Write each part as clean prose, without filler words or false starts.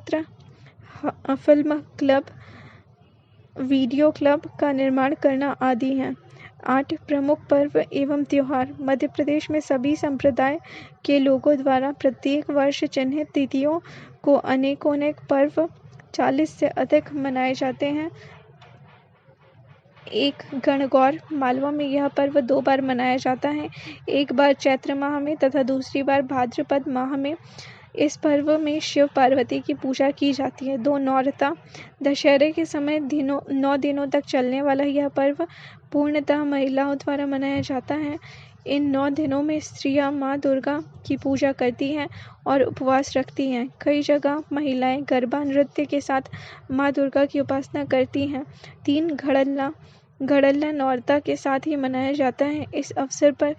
चित्र film club, video club का निर्माण करना आदि हैं। 8 प्रमुख पर्व एवं त्योहार। मध्य प्रदेश में सभी संप्रदाय के लोगों द्वारा प्रत्येक वर्ष चिन्हित तिथियों को अनेक पर्व 40 से अधिक मनाए जाते हैं। एक गणगौर मालवा में यह पर्व 2 बार मनाया जाता है, एक बार चैत्र माह में तथा दूसरी बार भाद्रपद माह में। इस पर्व में शिव पार्वती की पूजा की जाती है। 2 नौरता। दशहरे के समय 9 दिनों तक चलने वाला यह पर्व पूर्णतः महिलाओं द्वारा मनाया जाता है। इन 9 दिनों में स्त्रियां मां दुर्गा की पूजा करती हैं और उपवास रखती हैं। कई जगह महिलाएं गरबा नृत्य के साथ मां दुर्गा की उपासना करती हैं। 3 घड़ल्ला नौरता के साथ ही मनाया जाता है। इस अवसर पर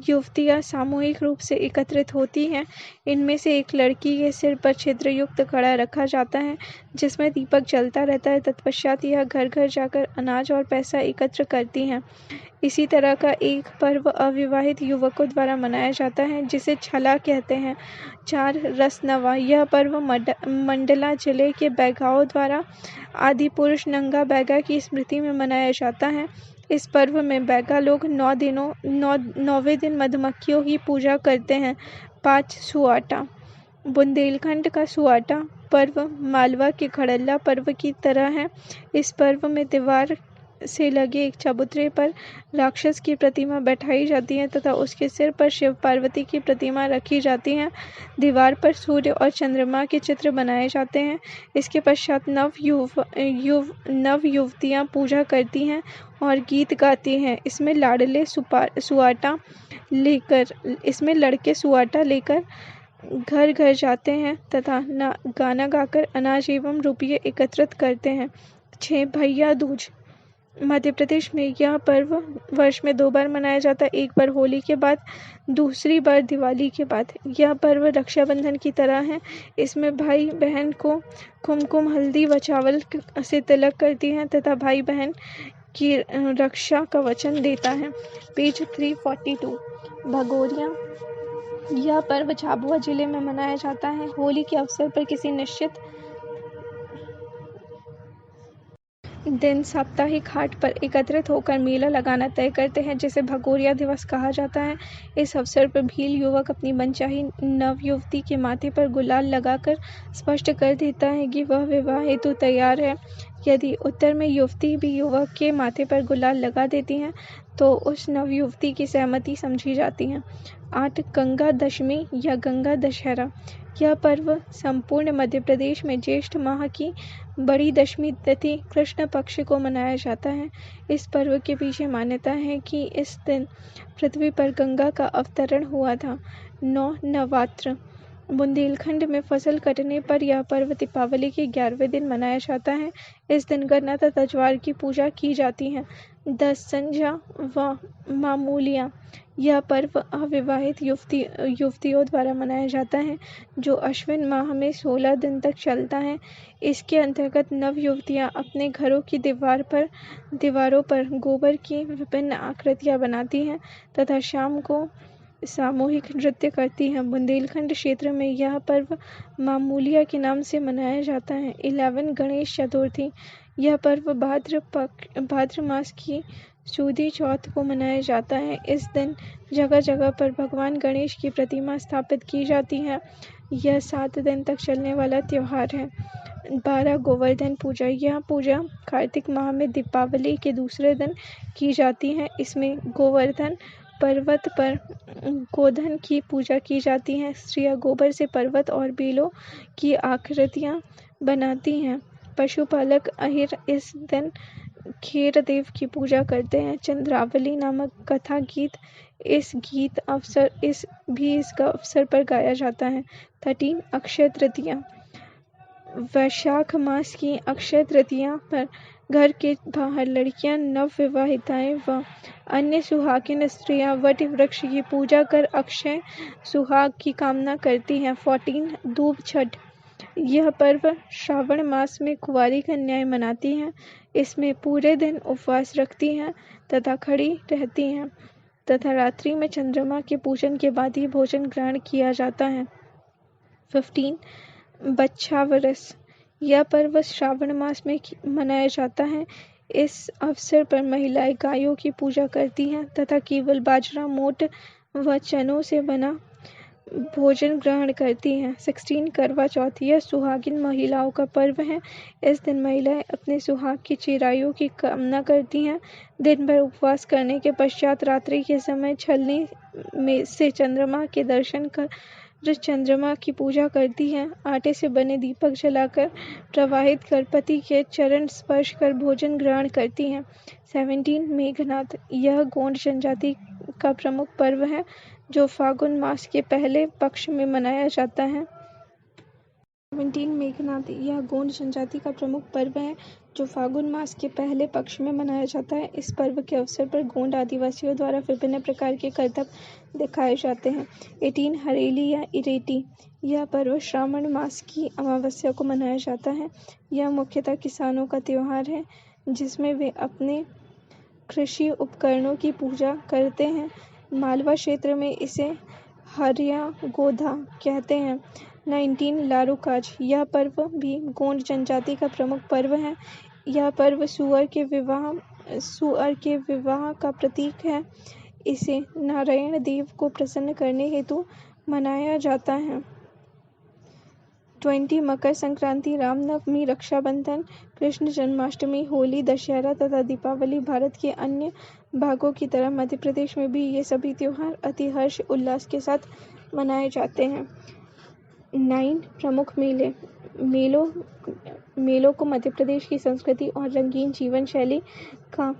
युवतियां सामूहिक रूप से एकत्रित होती हैं। इनमें से एक लड़की के सिर पर छिद्रयुक्त घड़ा रखा जाता है जिसमें दीपक जलता रहता है। तत्पश्चात यह घर घर जाकर अनाज और पैसा एकत्र करती हैं। इसी तरह का एक पर्व अविवाहित युवकों द्वारा मनाया जाता है जिसे छला कहते हैं। 4 रसनवा। यह पर्व मंडला जिले के बैगाओं द्वारा आदि पुरुष नंगा बैगा की स्मृति में मनाया जाता है। इस पर्व में बैगा लोग 9वें दिन मधुमक्खियों की पूजा करते हैं। 5 सुआटा। बुंदेलखंड का सुआटा पर्व मालवा के घड़ल्ला पर्व की तरह है। इस पर्व में दीवार से लगे एक चबूतरे पर राक्षस की प्रतिमा बैठाई जाती है तथा उसके सिर पर शिव पार्वती की प्रतिमा रखी जाती है। दीवार पर सूर्य और चंद्रमा के चित्र बनाए जाते हैं। इसके पश्चात नव युवतियां पूजा करती हैं और गीत गाती हैं। इसमें लड़के सुआटा लेकर घर घर जाते हैं तथा गाना गाकर अनाज एवं रुपये एकत्रित करते हैं। 6 भैया दूज। मध्य प्रदेश में यह पर्व वर्ष में 2 बार मनाया जाता है, एक बार होली के बाद, दूसरी बार दिवाली के बाद। यह पर्व रक्षाबंधन की तरह है। इसमें भाई बहन को कुमकुम, हल्दी व चावल से तिलक करती हैं तथा भाई बहन की रक्षा का वचन देता है। पेज 342। भगोरिया। यह पर्व झाबुआ जिले में मनाया जाता है। होली के अवसर पर किसी निश्चित दिन साप्ताहिक हाट पर एकत्रित होकर मेला लगाना तय करते हैं जिसे भगोरिया दिवस कहा जाता है। इस अवसर पर भील युवक अपनी मनचाही नवयुवती के माथे पर गुलाल लगाकर स्पष्ट कर देता है कि वह विवाह हेतु तैयार है। यदि उत्तर में युवती भी युवक के माथे पर गुलाल लगा देती है तो उस नवयुवती की सहमति समझी जाती है। 8 गंगा दशमी या गंगा दशहरा। यह पर्व संपूर्ण मध्य प्रदेश में ज्येष्ठ माह की बड़ी दशमी तिथि कृष्ण पक्ष को मनाया जाता है। इस पर्व के पीछे मान्यता है कि इस दिन पृथ्वी पर गंगा का अवतरण हुआ था। 9 नवरात्र। बुंदेलखंड में फसल कटने पर यह पर्व दीपावली के 11वें दिन मनाया जाता है। इस दिन गन्ना तथा ज्वार की पूजा की जाती है। 10 संझा व मामूलियाँ। यह पर्व अविवाहित युवतियों द्वारा मनाया जाता है जो अश्विन माह में 16 दिन तक चलता है। इसके अंतर्गत नव युवतियाँ अपने घरों की दीवारों पर गोबर की विभिन्न आकृतियाँ बनाती हैं तथा शाम को सामूहिक नृत्य करती हैं। बुंदेलखंड क्षेत्र में यह पर्व मामूलिया के नाम से मनाया जाता है। 11 गणेश चतुर्थी। यह पर्व भाद्र मास की सुदी चौथ को मनाया जाता है। इस दिन जगह जगह पर भगवान गणेश की प्रतिमा स्थापित की जाती है। यह 7 दिन तक चलने वाला त्योहार है। 12 गोवर्धन पूजा। यह पूजा कार्तिक माह में दीपावली के दूसरे दिन की जाती है। इसमें गोवर्धन पर्वत पर गोधन की पूजा की जाती है। स्त्रियां गोबर से पर्वत और बेलों की आकृतियां बनाती हैं। पशुपालक अहिर इस दिन खेर देव की पूजा करते हैं। चंद्रावली नामक कथा गीत इसका अवसर पर गाया जाता है। 13 अक्षय तृतीया। वैशाख मास की अक्षय तृतीया पर घर के बाहर लड़कियां, नवविवाहिताएं व अन्य सुहागिन स्त्रियां वट वृक्ष की पूजा कर अक्षय सुहाग की कामना करती हैं। 14 दूब छठ। यह पर्व श्रावण मास में कुंवारी कन्याएं मनाती हैं। इसमें पूरे दिन उपवास रखती हैं तथा खड़ी रहती हैं तथा रात्रि में चंद्रमा के पूजन के बाद ही भोजन ग्रहण किया जाता है। 15 बच्छावरस। यह पर्व श्रावण मास में मनाया जाता है। इस अवसर पर महिलाएं गायों की पूजा करती हैं तथा केवल बाजरा, मोट व चनों से बना भोजन ग्रहण करती हैं। 16 करवा चौथ। यह सुहागिन महिलाओं का पर्व है। इस दिन महिलाएं अपने सुहाग की चिरायु की कामना करती हैं। दिन भर उपवास करने के पश्चात रात्रि के समय छलनी में से चंद्रमा के दर्शन कर चंद्रमा की पूजा करती हैं। आटे से बने दीपक जलाकर प्रवाहित कर पति के चरण स्पर्श कर भोजन ग्रहण करती हैं। 17 मेघनाद। यह गोंड जनजाति का प्रमुख पर्व है जो फागुन मास के पहले पक्ष में मनाया जाता है। 17 मेघनाद। यह गोंड जनजाति का प्रमुख पर्व है जो फागुन मास के पहले पक्ष में मनाया जाता है। इस पर्व के अवसर पर गोंड आदिवासियों द्वारा विभिन्न प्रकार के करतब दिखाए जाते हैं। 18 हरेली या इरेटी। यह पर्व श्रावण मास की अमावस्या को मनाया जाता है। यह मुख्यतः किसानों का त्योहार है जिसमें वे अपने कृषि उपकरणों की पूजा करते हैं। मालवा क्षेत्र में इसे हरिया गोधा कहते हैं। 19 लारूकाज। यह पर्व भी गोंड जनजाति का प्रमुख पर्व है। यह पर्व सुअर के विवाह का प्रतीक है। इसे नारायण देव को प्रसन्न करने हेतु मनाया जाता है। 20 मकर संक्रांति, रामनवमी, रक्षाबंधन, कृष्ण जन्माष्टमी, होली, दशहरा तथा दीपावली। भारत के अन्य भागों की तरह मध्य प्रदेश में भी ये सभी त्योहार अति हर्ष उल्लास के साथ मनाए जाते हैं। 9 प्रमुख मेले। मेलों को मध्य प्रदेश की संस्कृति और रंगीन जीवन शैली का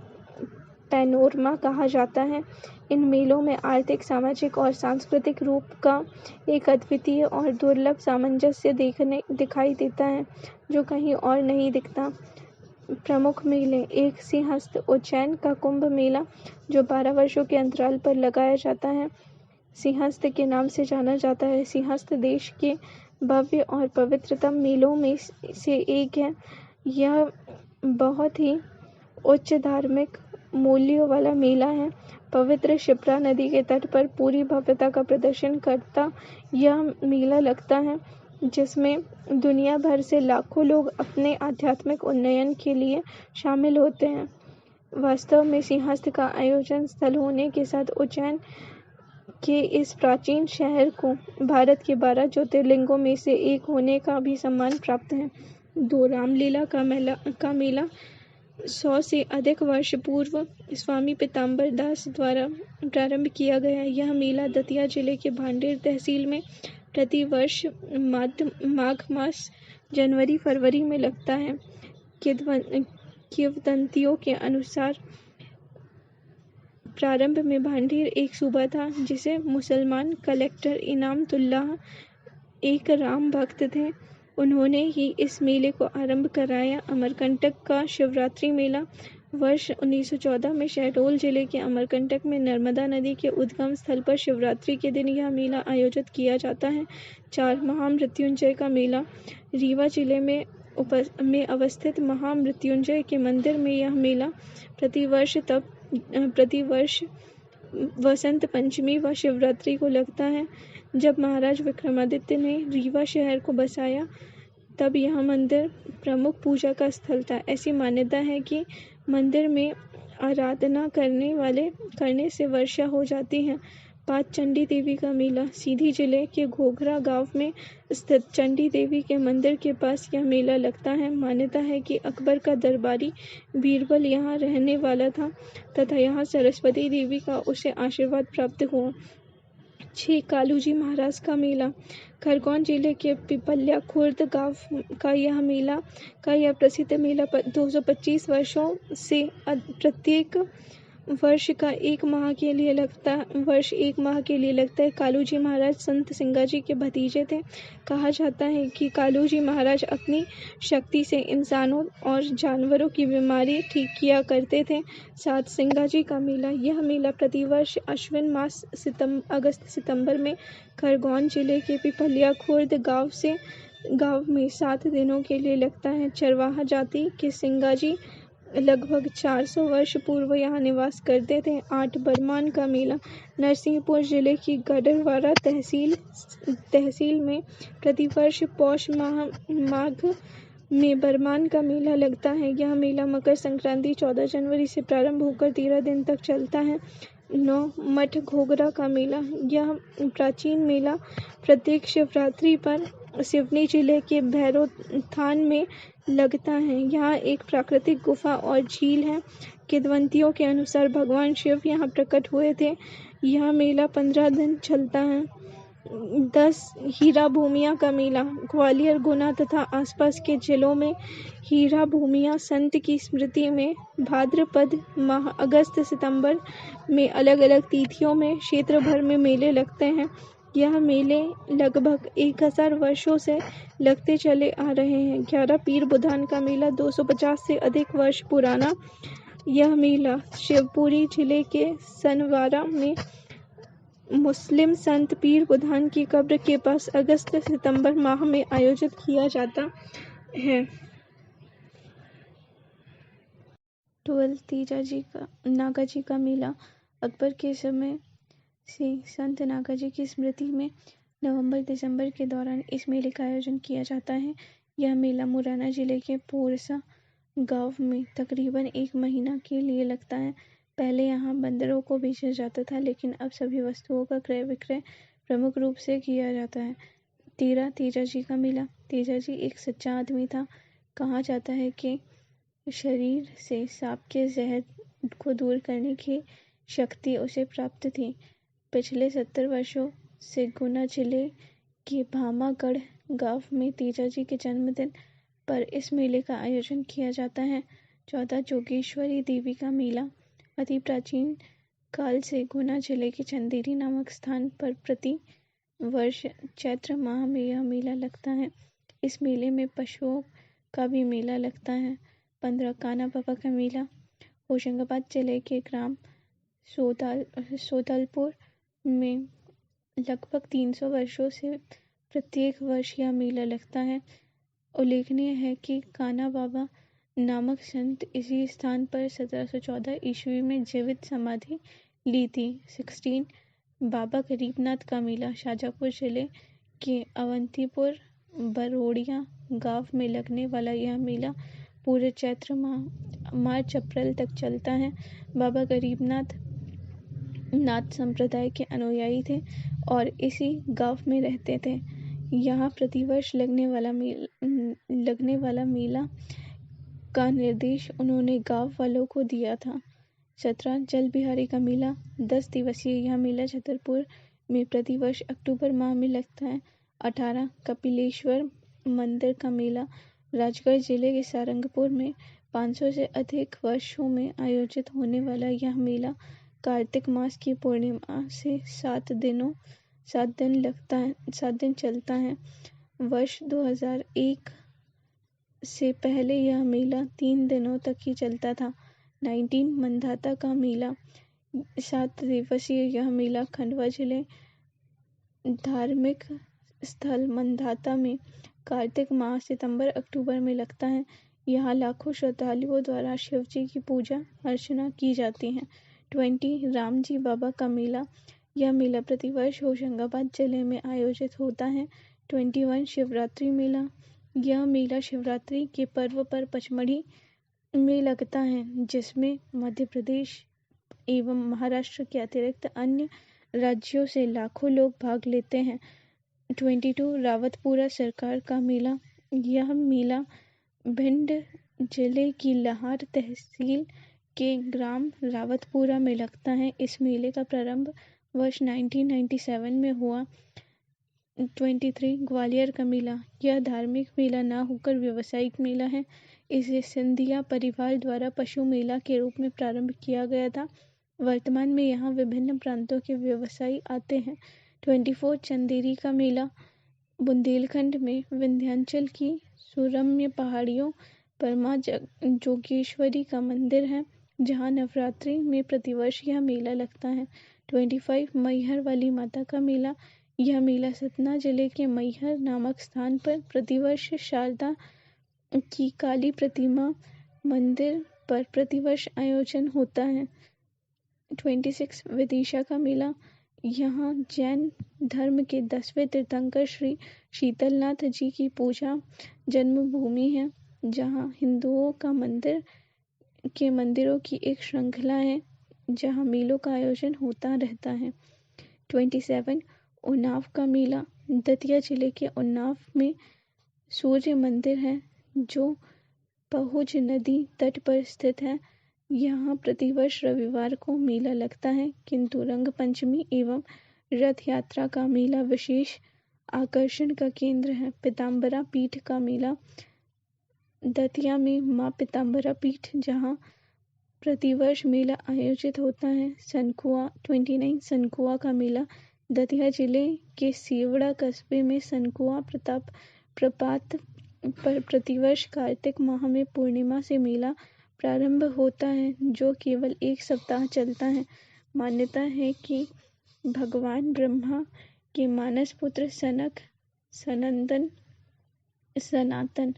पैनोरमा कहा जाता है। इन मेलों में आर्थिक, सामाजिक और सांस्कृतिक रूप का एक अद्वितीय और दुर्लभ सामंजस्य दिखाई देता है जो कहीं और नहीं दिखता। प्रमुख मेले। 1 सिंहस्थ। उज्जैन का कुंभ मेला जो 12 वर्षों के अंतराल पर लगाया जाता है सिंहस्थ के नाम से जाना जाता है। सिंहस्थ देश के भव्य और पवित्रतम मेलों में से एक है। यह बहुत ही उच्च धार्मिक मूल्यों वाला मेला है। पवित्र शिप्रा नदी के तट पर पूरी भव्यता का प्रदर्शन करता यह मेला लगता है जिसमें दुनिया भर से लाखों लोग अपने आध्यात्मिक उन्नयन के लिए शामिल होते हैं। वास्तव में सिंहस्थ का आयोजन स्थल होने के साथ उज्जैन के इस प्राचीन शहर को भारत के 12 ज्योतिर्लिंगों में से एक होने का भी सम्मान प्राप्त है। 2 रामलीला का मेला 100 से अधिक वर्ष पूर्व स्वामी पीताम्बर दास द्वारा प्रारंभ किया गया। यह मेला दतिया जिले के भांडेर तहसील में प्रति वर्ष माघ मास जनवरी-फरवरी में लगता है। किंवदंतियों के अनुसार प्रारंभ में भांडेर एक सूबा था जिसे मुसलमान कलेक्टर इनामतुल्लाह एक राम भक्त थे। उन्होंने ही इस मेले को आरंभ कराया। अमरकंटक का शिवरात्रि मेला वर्ष 1914 में शहडोल जिले के अमरकंटक में नर्मदा नदी के उद्गम स्थल पर शिवरात्रि के दिन यह मेला आयोजित किया जाता है। 4 महामृत्युंजय का मेला। रीवा जिले में अवस्थित महामृत्युंजय के मंदिर में यह मेला प्रतिवर्ष वसंत पंचमी व शिवरात्रि को लगता है। जब महाराज विक्रमादित्य ने रीवा शहर को बसाया तब यह मंदिर प्रमुख पूजा का स्थल था। ऐसी मान्यता है कि मंदिर में आराधना करने से वर्षा हो जाती है। 5 चंडी देवी का मेला। सीधी जिले के घोघरा गांव में स्थित चंडी देवी के मंदिर के पास यह मेला लगता है। मान्यता है कि अकबर का दरबारी बीरबल यहाँ रहने वाला था तथा यहाँ सरस्वती देवी का उसे आशीर्वाद प्राप्त हुआ। 6 कालूजी महाराज का मेला। खरगोन जिले के पिपल्या खुर्द गांव का यह प्रसिद्ध मेला 225 वर्षों से प्रत्येक वर्ष 1 माह के लिए लगता है। कालूजी महाराज संत सिंगाजी के भतीजे थे। कहा जाता है कि कालूजी महाराज अपनी शक्ति से इंसानों और जानवरों की बीमारी ठीक किया करते थे। 7 सिंगाजी का मेला। यह मेला प्रतिवर्ष अश्विन मास अगस्त-सितंबर में खरगोन जिले के पिपल्या खुर्द गांव में 7 दिनों के लिए लगता है। चरवाहा जाति के सिंगाजी लगभग 400 वर्ष पूर्व यहाँ निवास करते थे। 8 बरमान का मेला। नरसिंहपुर जिले की गढ़वारा तहसील में प्रतिवर्ष पौष माघ में बरमान का मेला लगता है। यह मेला मकर संक्रांति 14 जनवरी से प्रारंभ होकर 13 दिन तक चलता है। 9 मठ घोघरा का मेला। यह प्राचीन मेला प्रत्येक शिवरात्रि पर सिवनी जिले के भैरोथान में लगता है। यहाँ एक प्राकृतिक गुफा और झील है। किंवदंतियों के अनुसार भगवान शिव यहाँ प्रकट हुए थे। यह मेला 15 दिन चलता है। 10 हीरा भूमिया का मेला। ग्वालियर, गुना तथा आसपास के जिलों में हीरा भूमिया संत की स्मृति में भाद्रपद माह अगस्त सितंबर में अलग अलग तिथियों में क्षेत्र भर में मेले लगते हैं। यह मेले लगभग 1000 वर्षों से लगते चले आ रहे हैं। 11 पीर बुधान का मेला 250 से अधिक वर्ष पुराना। यह मेला शिवपुरी जिले के सनवारा में मुस्लिम संत पीर बुधान की कब्र के पास अगस्त सितंबर माह में आयोजित किया जाता है। 12 नागाजी का मेला। अकबर के समय से संत नागाजी की स्मृति में नवंबर दिसंबर के दौरान इस मेले का आयोजन किया जाता है। यह मेला मुरैना जिले के पोरसा गांव में तकरीबन 1 महीना के लिए लगता है। पहले यहाँ बंदरों को बेचा जाता था, लेकिन अब सभी वस्तुओं का क्रय विक्रय प्रमुख रूप से किया जाता है। 13 तेजाजी का मेला। तेजाजी एक सच्चा आदमी था। कहा जाता है कि शरीर से सांप के जहर को दूर करने की शक्ति उसे प्राप्त थी। पिछले 70 वर्षों से गुना जिले के भामागढ़ गांव में तेजाजी के जन्मदिन पर इस मेले का आयोजन किया जाता है। 14 जोगेश्वरी देवी का मेला। अति प्राचीन काल से गुना जिले के चंदेरी नामक स्थान पर प्रति वर्ष चैत्र माह में यह मेला लगता है। इस मेले में पशुओं का भी मेला लगता है। 15 काना बाबा का मेला। होशंगाबाद जिले के ग्राम सोदलपुर में लगभग 300 वर्षों से प्रत्येक वर्ष यह मेला लगता है। उल्लेखनीय है कि काना बाबा नामक संत इसी स्थान पर 1714 ईस्वी में जीवित समाधि ली थी। 16 बाबा गरीबनाथ का मेला। शाजापुर जिले के अवंतीपुर बरोड़िया गांव में लगने वाला यह मेला पूरे चैत्र माह मार्च अप्रैल तक चलता है। बाबा गरीबनाथ नाथ संप्रदाय के अनुयायी थे और इसी गांव में रहते थे। यहाँ प्रतिवर्ष लगने वाला मेला का निर्देश उन्होंने गांव वालों को दिया था। 17 जल बिहारी का मेला। 10 दिवसीय यह मेला छतरपुर में प्रतिवर्ष अक्टूबर माह में लगता है। 18 कपिलेश्वर मंदिर का मेला। राजगढ़ जिले के सारंगपुर में 500 से अधिक वर्षों में आयोजित होने वाला यह मेला कार्तिक मास की पूर्णिमा से 7 दिन चलता है। वर्ष 2001 से पहले यह मेला 3 दिनों तक ही चलता था। 19 मंधाता का मेला। 7 दिवसीय यह मेला खंडवा जिले धार्मिक स्थल मंधाता में कार्तिक माह सितंबर अक्टूबर में लगता है। यहाँ लाखों श्रद्धालुओं द्वारा शिव जी की पूजा अर्चना की जाती है। 20 रामजी बाबा का मेला। यह मेला प्रतिवर्ष होशंगाबाद जिले में आयोजित होता है। 21 शिवरात्रि मेला। यह मेला शिवरात्रि के पर्व पर पचमढ़ी में लगता है, जिसमें मध्य प्रदेश एवं महाराष्ट्र के अतिरिक्त अन्य राज्यों से लाखों लोग भाग लेते हैं। 22 रावतपुरा सरकार का मेला। यह मेला भिंड जिले की लाहार तहसील के ग्राम रावतपुरा में लगता है। इस मेले का प्रारंभ वर्ष 1997 में हुआ। 23 ग्वालियर का मेला। यह धार्मिक मेला न होकर व्यावसायिक मेला है। इसे सिंधिया परिवार द्वारा पशु मेला के रूप में प्रारंभ किया गया था। वर्तमान में यहाँ विभिन्न प्रांतों के व्यवसायी आते हैं। 24 चंदेरी का मेला। बुंदेलखंड में विंध्याचल की सुरम्य पहाड़ियों पर मां जोगेश्वरी का मंदिर है, जहाँ नवरात्रि में प्रतिवर्ष यह मेला लगता है। 25 मैहर वाली माता का मेला। यह मेला सतना जिले के मैहर नामक स्थान पर प्रतिवर्ष शारदा की काली प्रतिमा मंदिर पर प्रतिवर्ष आयोजन होता है। 26 विदिशा का मेला। यहाँ जैन धर्म के 10वें तीर्थंकर श्री शीतलनाथ जी की पूजा जन्मभूमि है, जहाँ हिंदुओं के मंदिरों की एक श्रृंखला है, जहाँ मेलों का आयोजन होता रहता है। 27 उन्नाव का मेला। दतिया जिले के उन्नाव में सूर्य मंदिर है, जो पहुज नदी तट पर स्थित है। यहाँ प्रतिवर्ष रविवार को मेला लगता है, किंतु रंग पंचमी एवं रथ यात्रा का मेला विशेष आकर्षण का केंद्र है। पीताम्बरा पीठ का मेला। दतिया में माँ पीताम्बरा पीठ, जहाँ प्रतिवर्ष मेला आयोजित होता है। 29 सनकुआ का मेला। दतिया जिले के सीवड़ा कस्बे में सनकुआ प्रपात पर प्रतिवर्ष कार्तिक माह में पूर्णिमा से मेला प्रारंभ होता है, जो केवल 1 सप्ताह चलता है। मान्यता है कि भगवान ब्रह्मा के मानस पुत्र सनातन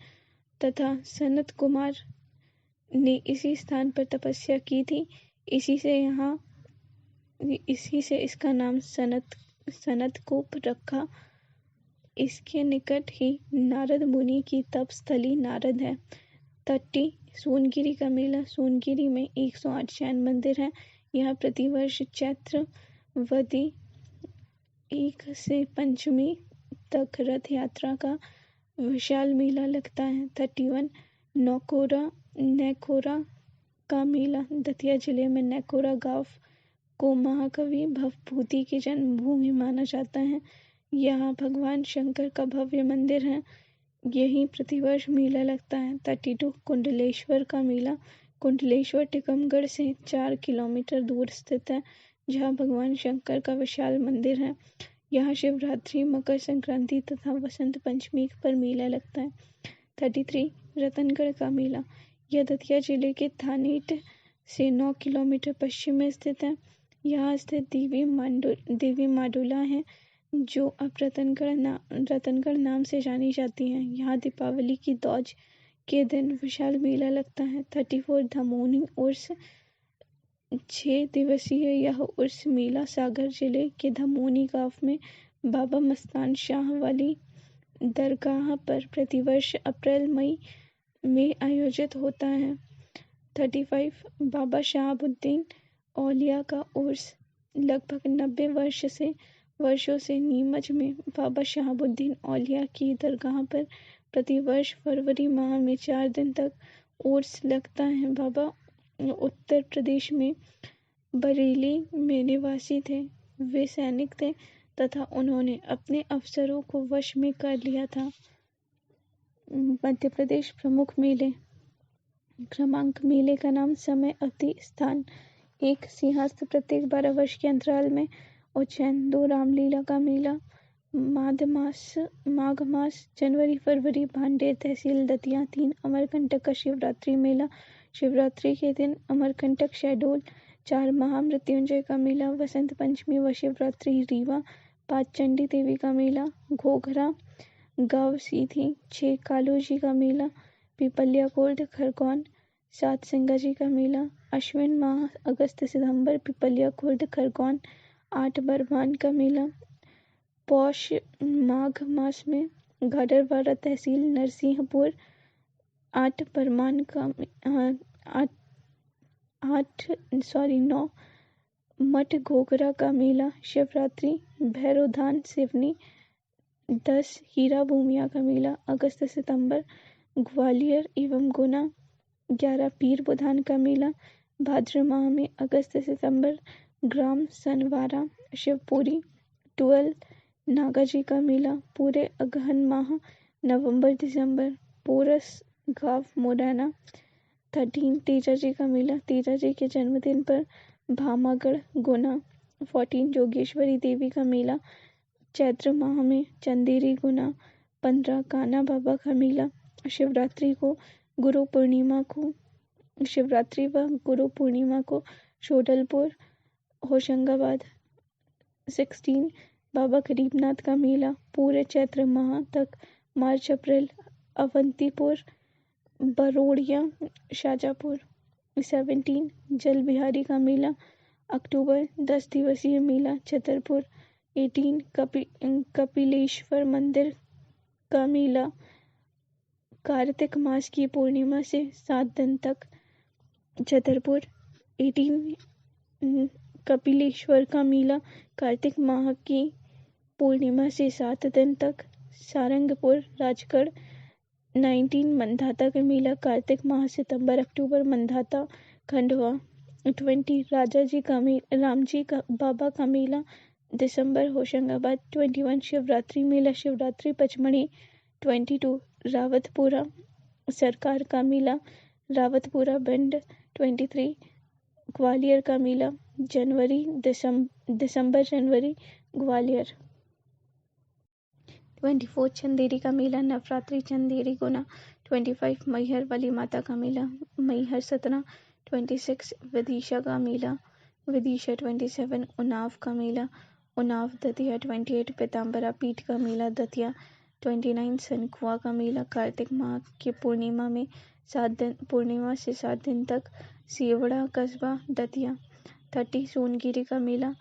तथा सनत कुमार ने इसी स्थान पर तपस्या की थी। इसी से इसका नाम सनतकूप रखा। इसके निकट ही नारद मुनि की तप स्थली नारद है। 30 सोनगिरी का मेला। सोनगिरी में 108 जैन मंदिर हैं। यहाँ प्रतिवर्ष चैत्र वदी 1 से पंचमी तक रथ यात्रा का विशाल मेला लगता है। 31 नैकोरा का मेला। दतिया जिले में नैकोरा गांव को महाकवि भवभूति की जन्मभूमि माना जाता है। यहाँ भगवान शंकर का भव्य मंदिर है। यहीं प्रतिवर्ष मेला लगता है। 32 कुंडलेश्वर का मेला। कुंडलेश्वर टीकमगढ़ से 4 किलोमीटर दूर स्थित है, जहाँ भगवान शंकर का विशाल मंदिर है। यहाँ शिवरात्रि, मकर संक्रांति तथा वसंत पंचमी पर मेला लगता है। 33 रतनगढ़ का मेला। यह दतिया जिले के थानेट से 9 किलोमीटर पश्चिम में स्थित है। यहाँ स्थित देवी माडुला है, जो अब रतनगढ़ नाम से जानी जाती हैं। यहाँ दीपावली की दौज के दिन विशाल मेला लगता है। 34 धमोनी उर्स। 6 दिवसीय यह उर्स मेला सागर जिले के धमोनी गांव में बाबा मस्तान शाह वाली दरगाह पर प्रतिवर्ष अप्रैल-मई में आयोजित होता है। 35 बाबा शहाबुद्दीन औलिया का उर्स। लगभग 90 वर्षों से नीमच में बाबा शहाबुद्दीन औलिया की दरगाह पर प्रतिवर्ष फरवरी माह में 4 दिन तक उर्स लगता है। बाबा उत्तर प्रदेश में बरेली में निवासी थे। वे सैनिक थे तथा उन्होंने अपने अफसरों को वश में कर लिया था। मध्य प्रदेश प्रमुख मेले। क्रमांक। मेले का नाम, समय, अवधि, स्थान। 1 सिंहस्थ प्रत्येक 12 वर्ष के अंतराल में उज्जैन। 2 रामलीला का मेला माघ मास जनवरी फरवरी, भांडेर तहसील दतिया। 3 अमरकंटक का शिवरात्रि मेला। शिवरात्रि के दिन अमरकंटक शहडोल। 4 महामृत्युंजय का मेला वसंत पंचमी व शिवरात्रि रीवा। 5 चंडी देवी का मेला घोघरा गांव सीधी। 6 कालू जी का मेला पिपलिया कोल्ड खरगोन। 7 सिंगा जी का मेला अश्विन माह अगस्त सितंबर पिपलिया कोल्ड खरगोन। 8 बरमान का मेला पौष माघ मास में गाडरवाड़ा तहसील नरसिंहपुर। 9 मठ घोघरा का मेला शिवरात्रि भैरोधान सिवनी। 10 हीरा भूमिया का मेला अगस्त सितंबर ग्वालियर एवं गुना। 11 पीर बुधान का मेला भाद्र माह में अगस्त सितंबर ग्राम सनवारा शिवपुरी। 12 नागा जी का मेला पूरे अगहन माह नवंबर दिसंबर पोरस गांव मोडाना। 13 तेजा जी का मेला तेजा जी के जन्मदिन पर भामागढ़ गुना। 14 जोगेश्वरी देवी का मेला चैत्र माह में चंदेरी गुना। 15 कान्हा बाबा का मेला शिवरात्रि व गुरु पूर्णिमा को शोडलपुर होशंगाबाद। 16 बाबा गरीबनाथ का मेला पूरे चैत्र माह तक मार्च अप्रैल अवंतीपुर बरोड़िया शाजापुर। 17 जल बिहारी का मेला अक्टूबर 10 दिवसीय मेला छतरपुर। 18 कपिलेश्वर मंदिर का मेला कार्तिक मास की पूर्णिमा से 7 दिन तक छतरपुर। 18 कपिलेश्वर का मेला कार्तिक माह की पूर्णिमा से 7 दिन तक सारंगपुर राजगढ़। 19 मंधाता का मेला कार्तिक माह सितंबर अक्टूबर मंधाता खंडवा। 20 रामजी का बाबा का मेला दिसंबर होशंगाबाद। 21 शिवरात्रि मेला शिवरात्रि पचमढ़ी। 22 रावतपुरा सरकार का मेला रावतपुरा भिंड। 23 ग्वालियर का मेला दिसंबर जनवरी ग्वालियर। 24 चंदेरी का मेला नवरात्रि चंदेरी गुना। 25 मैहर वाली माता का मेला मैहर सतना। 26 विदिशा का मेला विदिशा। 27 उन्नाव का मेला उन्नाव दतिया। 28 पीताम्बरा पीठ का मेला दतिया। 29 सनखुआ का मेला कार्तिक माह की पूर्णिमा से 7 दिन तक सेवड़ा कस्बा दतिया। 30 सोनगिरी का मेला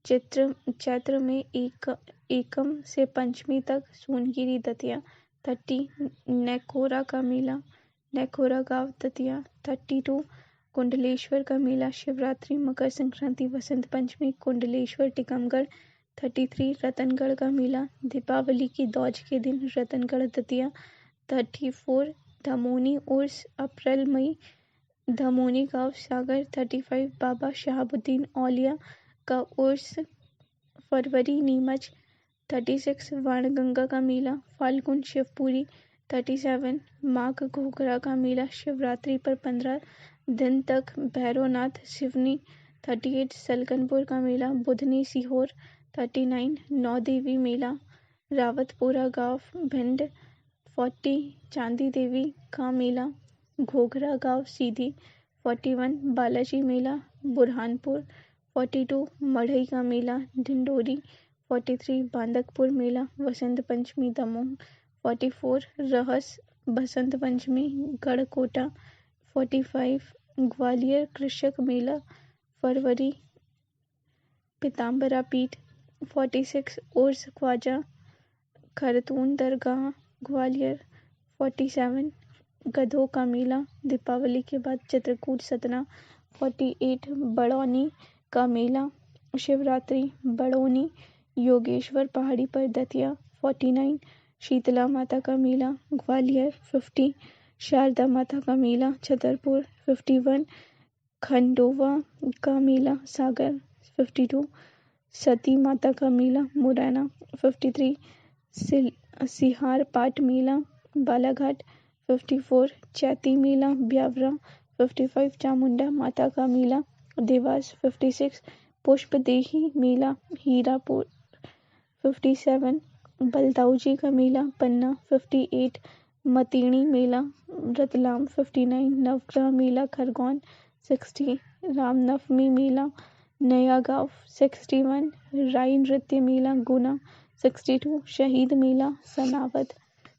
चैत्र में एकम से पंचमी तक सोनगिरी दतिया। 30 नेकोरा का मेला नेकोरा गांव दतिया। 32 कुंडलेश्वर का मेला शिवरात्रि मकर संक्रांति वसंत पंचमी कुंडलेश्वर टीकमगढ़। 33 रतनगढ़ का मेला दीपावली की दौज के दिन रतनगढ़ दतिया। 34 धमोनी उर्स अप्रैल मई धमोनी गांव सागर। 35 बाबा शहाबुद्दीन औलिया का उर्स फरवरी नीमच। 36 वाणगंगा का मेला फाल्गुन शिवपुरी। 37 माघ घोघरा का मेला शिवरात्रि पर 15 दिन तक भैरवनाथ सिवनी। 38 सलकनपुर का मेला बुधनी सीहोर। 39 नौदेवी मेला रावतपुरा गांव भिंड। 40 चांदी देवी का मेला घोघरा गांव सीधी। 41 बालाजी मेला बुरहानपुर। 42 मढ़ई का मेला ढिंडोरी। 43 बांदकपुर मेला वसंत पंचमी दमोह। 44 रहस बसंत पंचमी गढ़कोटा। 45 ग्वालियर कृषक मेला फरवरी पीताम्बरा पीठ। 46 उर्स ख्वाजा खरतून दरगाह ग्वालियर। 47 गधों का मेला दीपावली के बाद चित्रकूट सतना। 48 बड़ौनी का मेला शिवरात्रि बड़ौनी योगेश्वर पहाड़ी पर दतिया। 49 शीतला माता का मेला ग्वालियर। 50 शारदा माता का मेला छतरपुर। 51 खंडोवा का मेला सागर। 52 सती माता का मेला मुरैना। 53 सिहार पाट मेला बालाघाट। 54 चैती मेला ब्यावरा। 55 चामुंडा माता का मेला देवास। 56 पुष्पदेही मेला हीरापुर। 57 बलदाऊजी का मेला पन्ना। 58 मतीणी मेला रतलाम। 59 नवग्रह मेला खरगोन। 60 रामनवमी मेला नया गांव। 61 राई नृत्य मेला गुना। 62 शहीद मेला सनावद।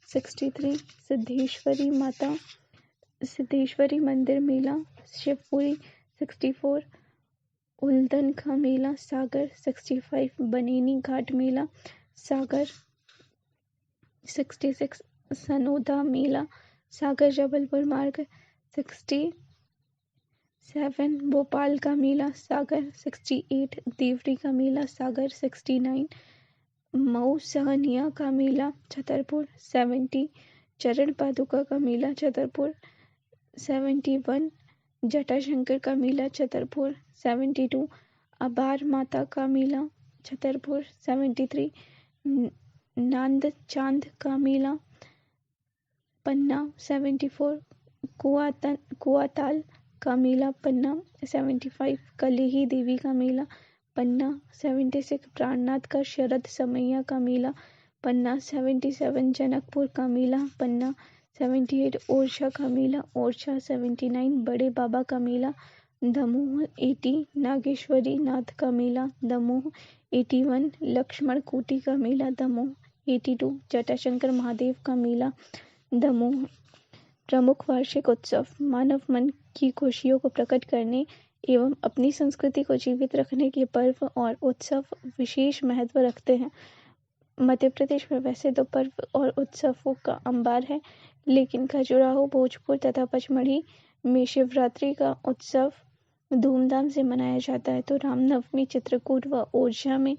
63 सिद्धेश्वरी मंदिर मेला शिवपुरी। 64 उल्दन का मेला सागर। 65 बनेनी घाट मेला सागर। 66 सनोदा मेला सागर जबलपुर मार्ग। 67 भोपाल का मेला सागर। 68 देवरी का मेला सागर। 69 मऊ सहनिया का मेला छतरपुर। 70 चरण पादुका का मेला छतरपुर। 71 जटाशंकर का मेला छतरपुर। 72 अबार माता का मेला छतरपुर। 73 नांद चांद का मेला पन्ना। 74 कुआताल का मेला पन्ना। 75 कलेही देवी का मेला पन्ना। 76 प्राणनाथ का शरद समैया का मेला पन्ना। 77 जनकपुर का मेला पन्ना। 78 ओरछा का मेला ओरछा। 79 बड़े बाबा का मेला दमोह। 80 नागेश्वरी नाथ का मेला दमोह। 81 लक्ष्मण कोटी का मेला दमोह। 82 जटाशंकर महादेव का मेला दमोह। प्रमुख वार्षिक उत्सव मानव मन की खुशियों को प्रकट करने एवं अपनी संस्कृति को जीवित रखने के पर्व और उत्सव विशेष महत्व रखते हैं। मध्य प्रदेश में वैसे तो पर्व और उत्सवों का अंबार है, लेकिन खजुराहो, भोजपुर तथा पचमढ़ी में शिवरात्रि का उत्सव धूमधाम से मनाया जाता है, तो रामनवमी चित्रकूट व ओरछा में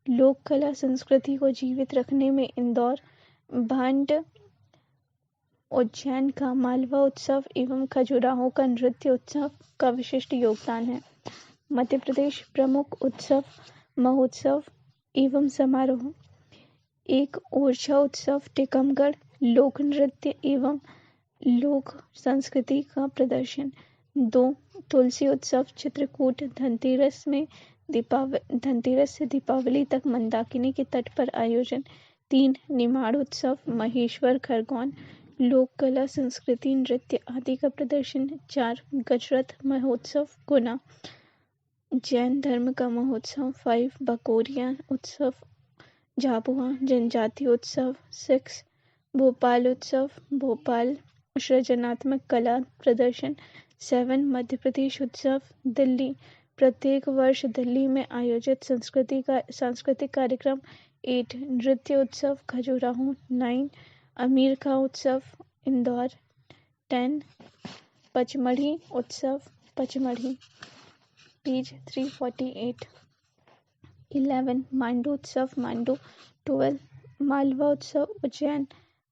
लोक कला संस्कृति को जीवित रखने में इंदौर, भांड, उज्जैन का मालवा उत्सव एवं खजुराहो का नृत्य उत्सव का विशिष्ट योगदान है। मध्य प्रदेश प्रमुख उत्सव, महोत्सव एवं समारोह: 1. ओरछा उत्सव टीकमगढ़, लोक नृत्य एवं लोक संस्कृति का प्रदर्शन। 2. तुलसी उत्सव चित्रकूट, धनतेरस से दीपावली तक मंदाकिनी के तट पर आयोजन। 3. निमाड़ उत्सव महेश्वर खरगोन, लोक कला संस्कृति नृत्य आदि का प्रदर्शन। 4. गजरथ महोत्सव गुना, जैन धर्म का महोत्सव। 5. बकोरिया उत्सव झाबुआ, जनजाति उत्सव। 6. भोपाल उत्सव भोपाल, सृजनात्मक कला प्रदर्शन। 7. मध्य प्रदेश उत्सव दिल्ली, प्रत्येक वर्ष दिल्ली में आयोजित सांस्कृतिक कार्यक्रम। 8. नृत्य उत्सव खजुराहो। 9. अमीर खां उत्सव इंदौर। 10. पचमढ़ी उत्सव पचमढ़ी, पेज 348। 11. मांडू उत्सव मांडू। 12. मालवा उत्सव उज्जैन।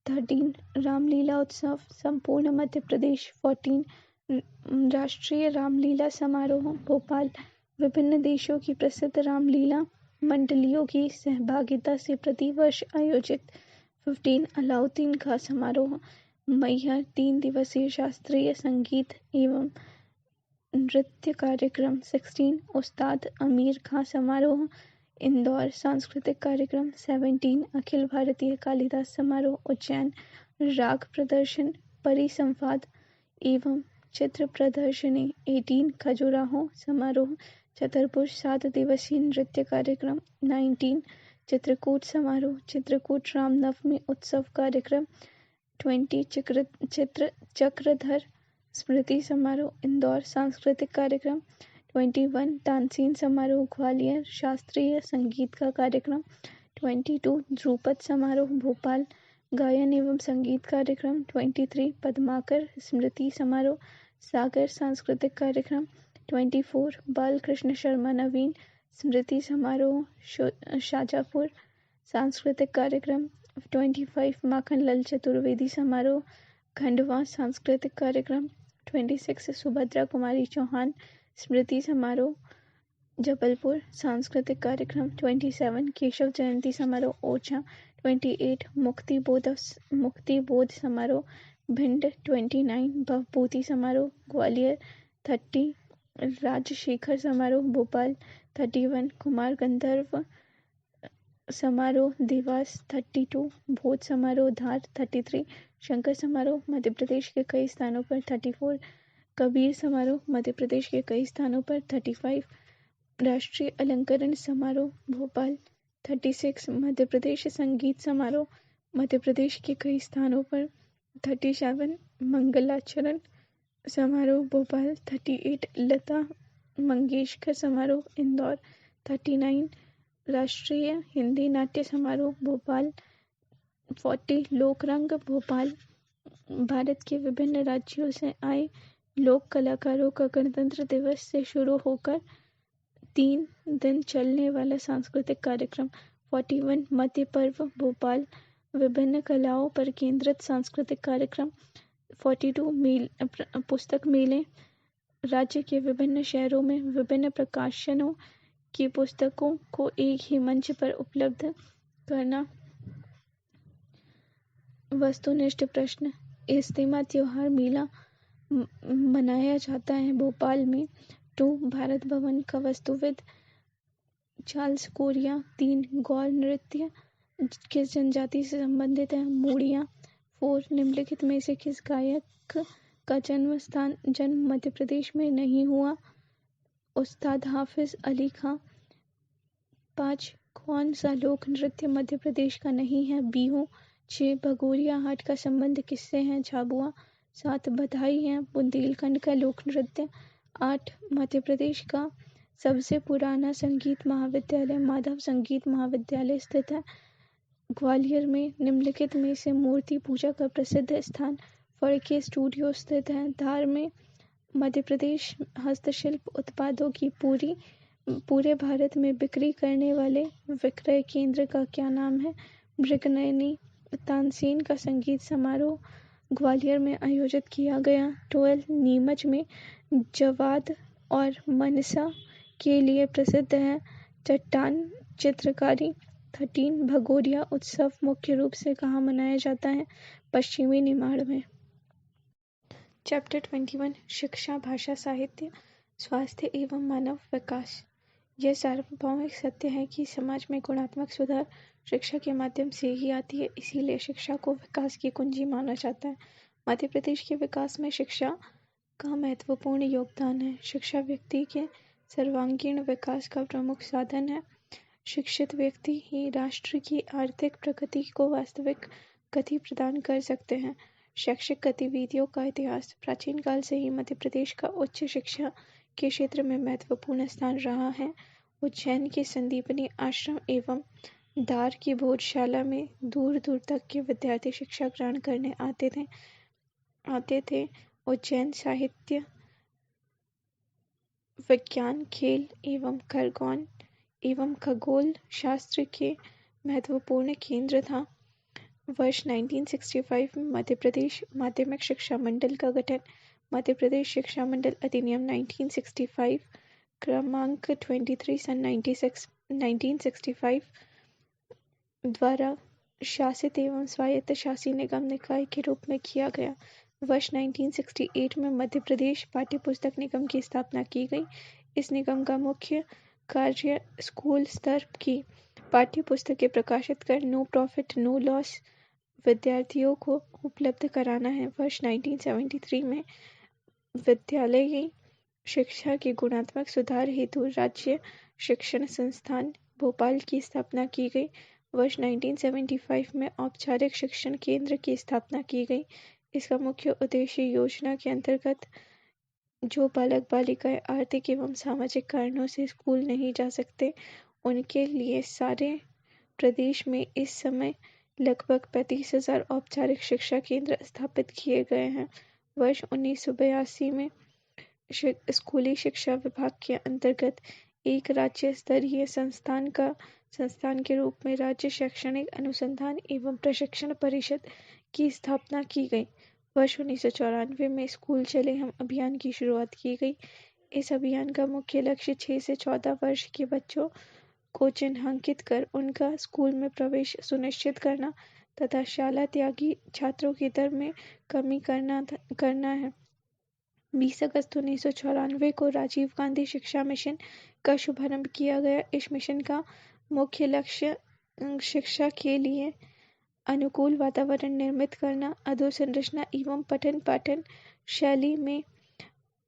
13. रामलीला उत्सव संपूर्ण मध्य प्रदेश। 14. राष्ट्रीय रामलीला समारोह भोपाल, विभिन्न देशों की प्रसिद्ध रामलीला मंडलियों की सहभागिता से प्रतिवर्ष आयोजित। 15. अलाउद्दीन खां समारोह मैहर, 3 दिवसीय शास्त्रीय संगीत एवं नृत्य कार्यक्रम। 16. उस्ताद अमीर खां समारोह इंदौर, सांस्कृतिक कार्यक्रम। 17. अखिल भारतीय कालिदास समारोह उज्जैन, राग प्रदर्शन, परिसंवाद एवं चित्र प्रदर्शनी। 18. खजुराहो समारोह चतुर्भुज, 7 दिवसीय नृत्य कार्यक्रम। 19. चित्रकूट समारोह चित्रकूट रामनवमी उत्सव कार्यक्रम। 20. चक्रधर स्मृति समारोह इंदौर, सांस्कृतिक कार्यक्रम। 21. तानसेन समारोह ग्वालियर, शास्त्रीय संगीत का कार्यक्रम। 22. ध्रुपद समारोह भोपाल, गायन एवं संगीत कार्यक्रम। 23. पद्माकर स्मृति समारोह सागर, सांस्कृतिक कार्यक्रम। 24. बालकृष्ण शर्मा नवीन स्मृति समारोह शाजापुर, सांस्कृतिक कार्यक्रम। 25. माखनलाल चतुर्वेदी समारोह खंडवा, सांस्कृतिक कार्यक्रम। 26. सुभद्रा कुमारी चौहान स्मृति समारोह जबलपुर, सांस्कृतिक कार्यक्रम। 27. केशव जयंती समारोह ओरछा। 28. मुक्ति बोध समारोह भिंड। 29. भवभूति समारोह ग्वालियर। 30. राजशेखर समारोह भोपाल। 31. कुमार गंधर्व समारोह देवास। 32. भोज समारोह धार। 33. शंकर समारोह मध्य प्रदेश के कई स्थानों पर। 34. कबीर समारोह मध्य प्रदेश के कई स्थानों पर। 35. राष्ट्रीय अलंकरण समारोह भोपाल। 36. मध्य प्रदेश संगीत समारोह मध्य प्रदेश के कई स्थानों पर। 37. मंगलाचरण समारोह भोपाल। 38. लता मंगेशकर समारोह इंदौर। 39. राष्ट्रीय हिंदी नाट्य समारोह भोपाल। 40. लोकरंग भोपाल, भारत के विभिन्न राज्यों से आए लोक कलाकारों का गणतंत्र दिवस से शुरू होकर 3 दिन चलने वाला सांस्कृतिक कार्यक्रम। 41. मध्य पर्व भोपाल, विभिन्न कलाओं पर केंद्रित सांस्कृतिक कार्यक्रम। 42. पुस्तक मेले, राज्य के विभिन्न शहरों में विभिन्न प्रकाशनों की पुस्तकों को एक ही मंच पर उपलब्ध करना। वस्तुनिष्ठ प्रश्न: इज्तिमा त्योहार मेला मनाया जाता है भोपाल में। 2. भारत भवन का वास्तुविद चार्ल्स कोरिया। 3. गौर नृत्य किस जनजाति से संबंधित है? मूड़िया। 4. निम्नलिखित में से किस गायक का जन्म मध्य प्रदेश में नहीं हुआ? उस्ताद हाफिज अली खां। 5. कौन सा लोक नृत्य मध्य प्रदेश का नहीं है? बिहू। 6. भगोरिया हाट का संबंध किससे है? झाबुआ। 7 बधाई है बुंदेलखंड का लोक नृत्य। 8 मध्य प्रदेश का सबसे पुराना संगीत महाविद्यालय माधव संगीत महाविद्यालय स्थित है। ग्वालियर में निम्नलिखित में से मूर्ति पूजा का प्रसिद्ध स्थान फड़के स्टूडियो स्थित है। धार में मध्य प्रदेश हस्तशिल्प उत्पादों की पूरे भारत में बिक्री करने वाले विक्रय केंद्र का क्या नाम है? मृगनयनी। तानसेन का संगीत समारोह ग्वालियर में आयोजित किया गया। 12 नीमच में जवाद और मनसा के लिए प्रसिद्ध है। चट्टान चित्रकारी। 13 भगोरिया उत्सव मुख्य रूप से कहाँ मनाया जाता है? पश्चिमी निमाड़ में। चैप्टर 21 शिक्षा भाषा साहित्य स्वास्थ्य एवं मानव विकास। यह सार्वभौमिक सत्य है कि समाज में गुणात्मक सुधार शिक्षा के माध्यम से ही आती है, इसीलिए शिक्षा को विकास की कुंजी माना जाता है। मध्य प्रदेश के विकास में शिक्षा का महत्वपूर्ण योगदान है। शिक्षा व्यक्ति के सर्वांगीण विकास का प्रमुख साधन है। शिक्षित व्यक्ति ही राष्ट्र की आर्थिक प्रगति को वास्तविक गति प्रदान कर सकते हैं। शैक्षिक गतिविधियों का इतिहास प्राचीन काल से ही मध्य प्रदेश का उच्च शिक्षा के क्षेत्र में महत्वपूर्ण स्थान रहा है। उज्जैन के संदीपनी आश्रम एवं धार की भोजशाला में दूर दूर तक के विद्यार्थी शिक्षा ग्रहण करने आते थे। उज्जैन साहित्य विज्ञान खेल एवं खगोल शास्त्र के महत्वपूर्ण केंद्र था। वर्ष 1965 में मध्य प्रदेश माध्यमिक शिक्षा मंडल का गठन। मध्य प्रदेश शिक्षा मंडल अधिनियम 1965 क्रमांक 23 सन 1965 द्वारा शासित एवं स्वायत्त शासी निगम निकाय के रूप में किया गया। वर्ष 1968 में मध्य प्रदेश पाठ्यपुस्तक निगम की स्थापना की गई। इस निगम का मुख्य कार्य स्कूल स्तर की पाठ्यपुस्तकें प्रकाशित कर नो प्रॉफिट नो लॉस विद्यार्थियों को उपलब्ध कराना है। वर्ष 1973 में विद्यालयी शिक्षा के गुणात्मक सुधार हेतु राज्य शिक्षण संस्थान भोपाल की स्थापना की गई। वर्ष 1975 में औपचारिक शिक्षण केंद्र की स्थापना की गई। इसका मुख्य उद्देश्य योजना के अंतर्गत जो बालक बालिकाएं आर्थिक एवं सामाजिक कारणों से स्कूल नहीं जा सकते, उनके लिए सारे प्रदेश में इस समय लगभग 35,000 औपचारिक शिक्षा केंद्र स्थापित किए गए हैं। वर्ष 1982 में स्कूली शिक्षा विभाग के अंतर्गत एक राज्य स्तरीय संस्थान के रूप में राज्य शैक्षणिक अनुसंधान एवं प्रशिक्षण परिषद की स्थापना की गई। वर्ष 1994 में स्कूल चले हम अभियान की शुरुआत की गई। इस अभियान का मुख्य लक्ष्य 6 से 14 वर्ष के बच्चों को चिन्हांकित कर उनका स्कूल में प्रवेश सुनिश्चित करना तथा शाला त्यागी छात्रों की दर में कमी करना है। 20 अगस्त 1994 को राजीव गांधी शिक्षा मिशन का शुभारंभ किया गया। इस मिशन का मुख्य लक्ष्य शिक्षा के लिए अनुकूल वातावरण निर्मित करना, अधोसंरचना एवं पठन पाठन शैली में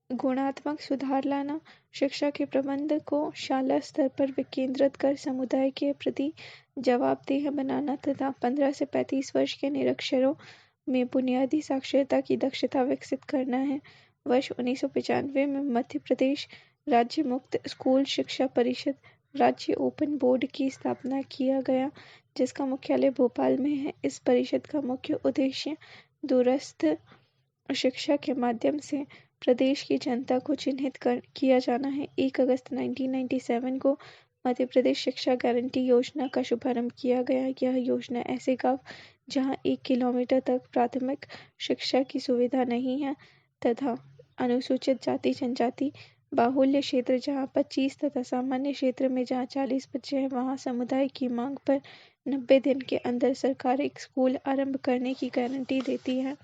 गुणात्मक सुधार लाना, शिक्षा के प्रबंध को शाला स्तर पर विकेंद्रित कर समुदाय के प्रति जवाबदेह बनाना तथा 15 से 35 वर्ष के निरक्षरों में बुनियादी साक्षरता की दक्षता विकसित करना है। वर्ष 1995 में मध्य प्रदेश राज्य मुक्त स्कूल शिक्षा परिषद राज्य ओपन बोर्ड की स्थापना किया गया, जिसका मुख्यालय भोपाल में है। इस परिषद का मुख्य उद्देश्य दूरस्थ शिक्षा के माध्यम से प्रदेश की जनता को चिन्हित किया जाना है। 1 अगस्त 1997 को मध्य प्रदेश शिक्षा गारंटी योजना का शुभारंभ किया गया। यह योजना ऐसे गांव जहां 1 किलोमीटर तक प्राथमिक शिक्षा की सुविधा नहीं है तथा अनुसूचित जाति जनजाति बाहुल्य क्षेत्र जहां 25 तथा सामान्य क्षेत्र में जहां 40 बच्चे हैं, वहां समुदाय की मांग पर 90 दिन के अंदर सरकार एक स्कूल आरंभ करने की गारंटी देती है।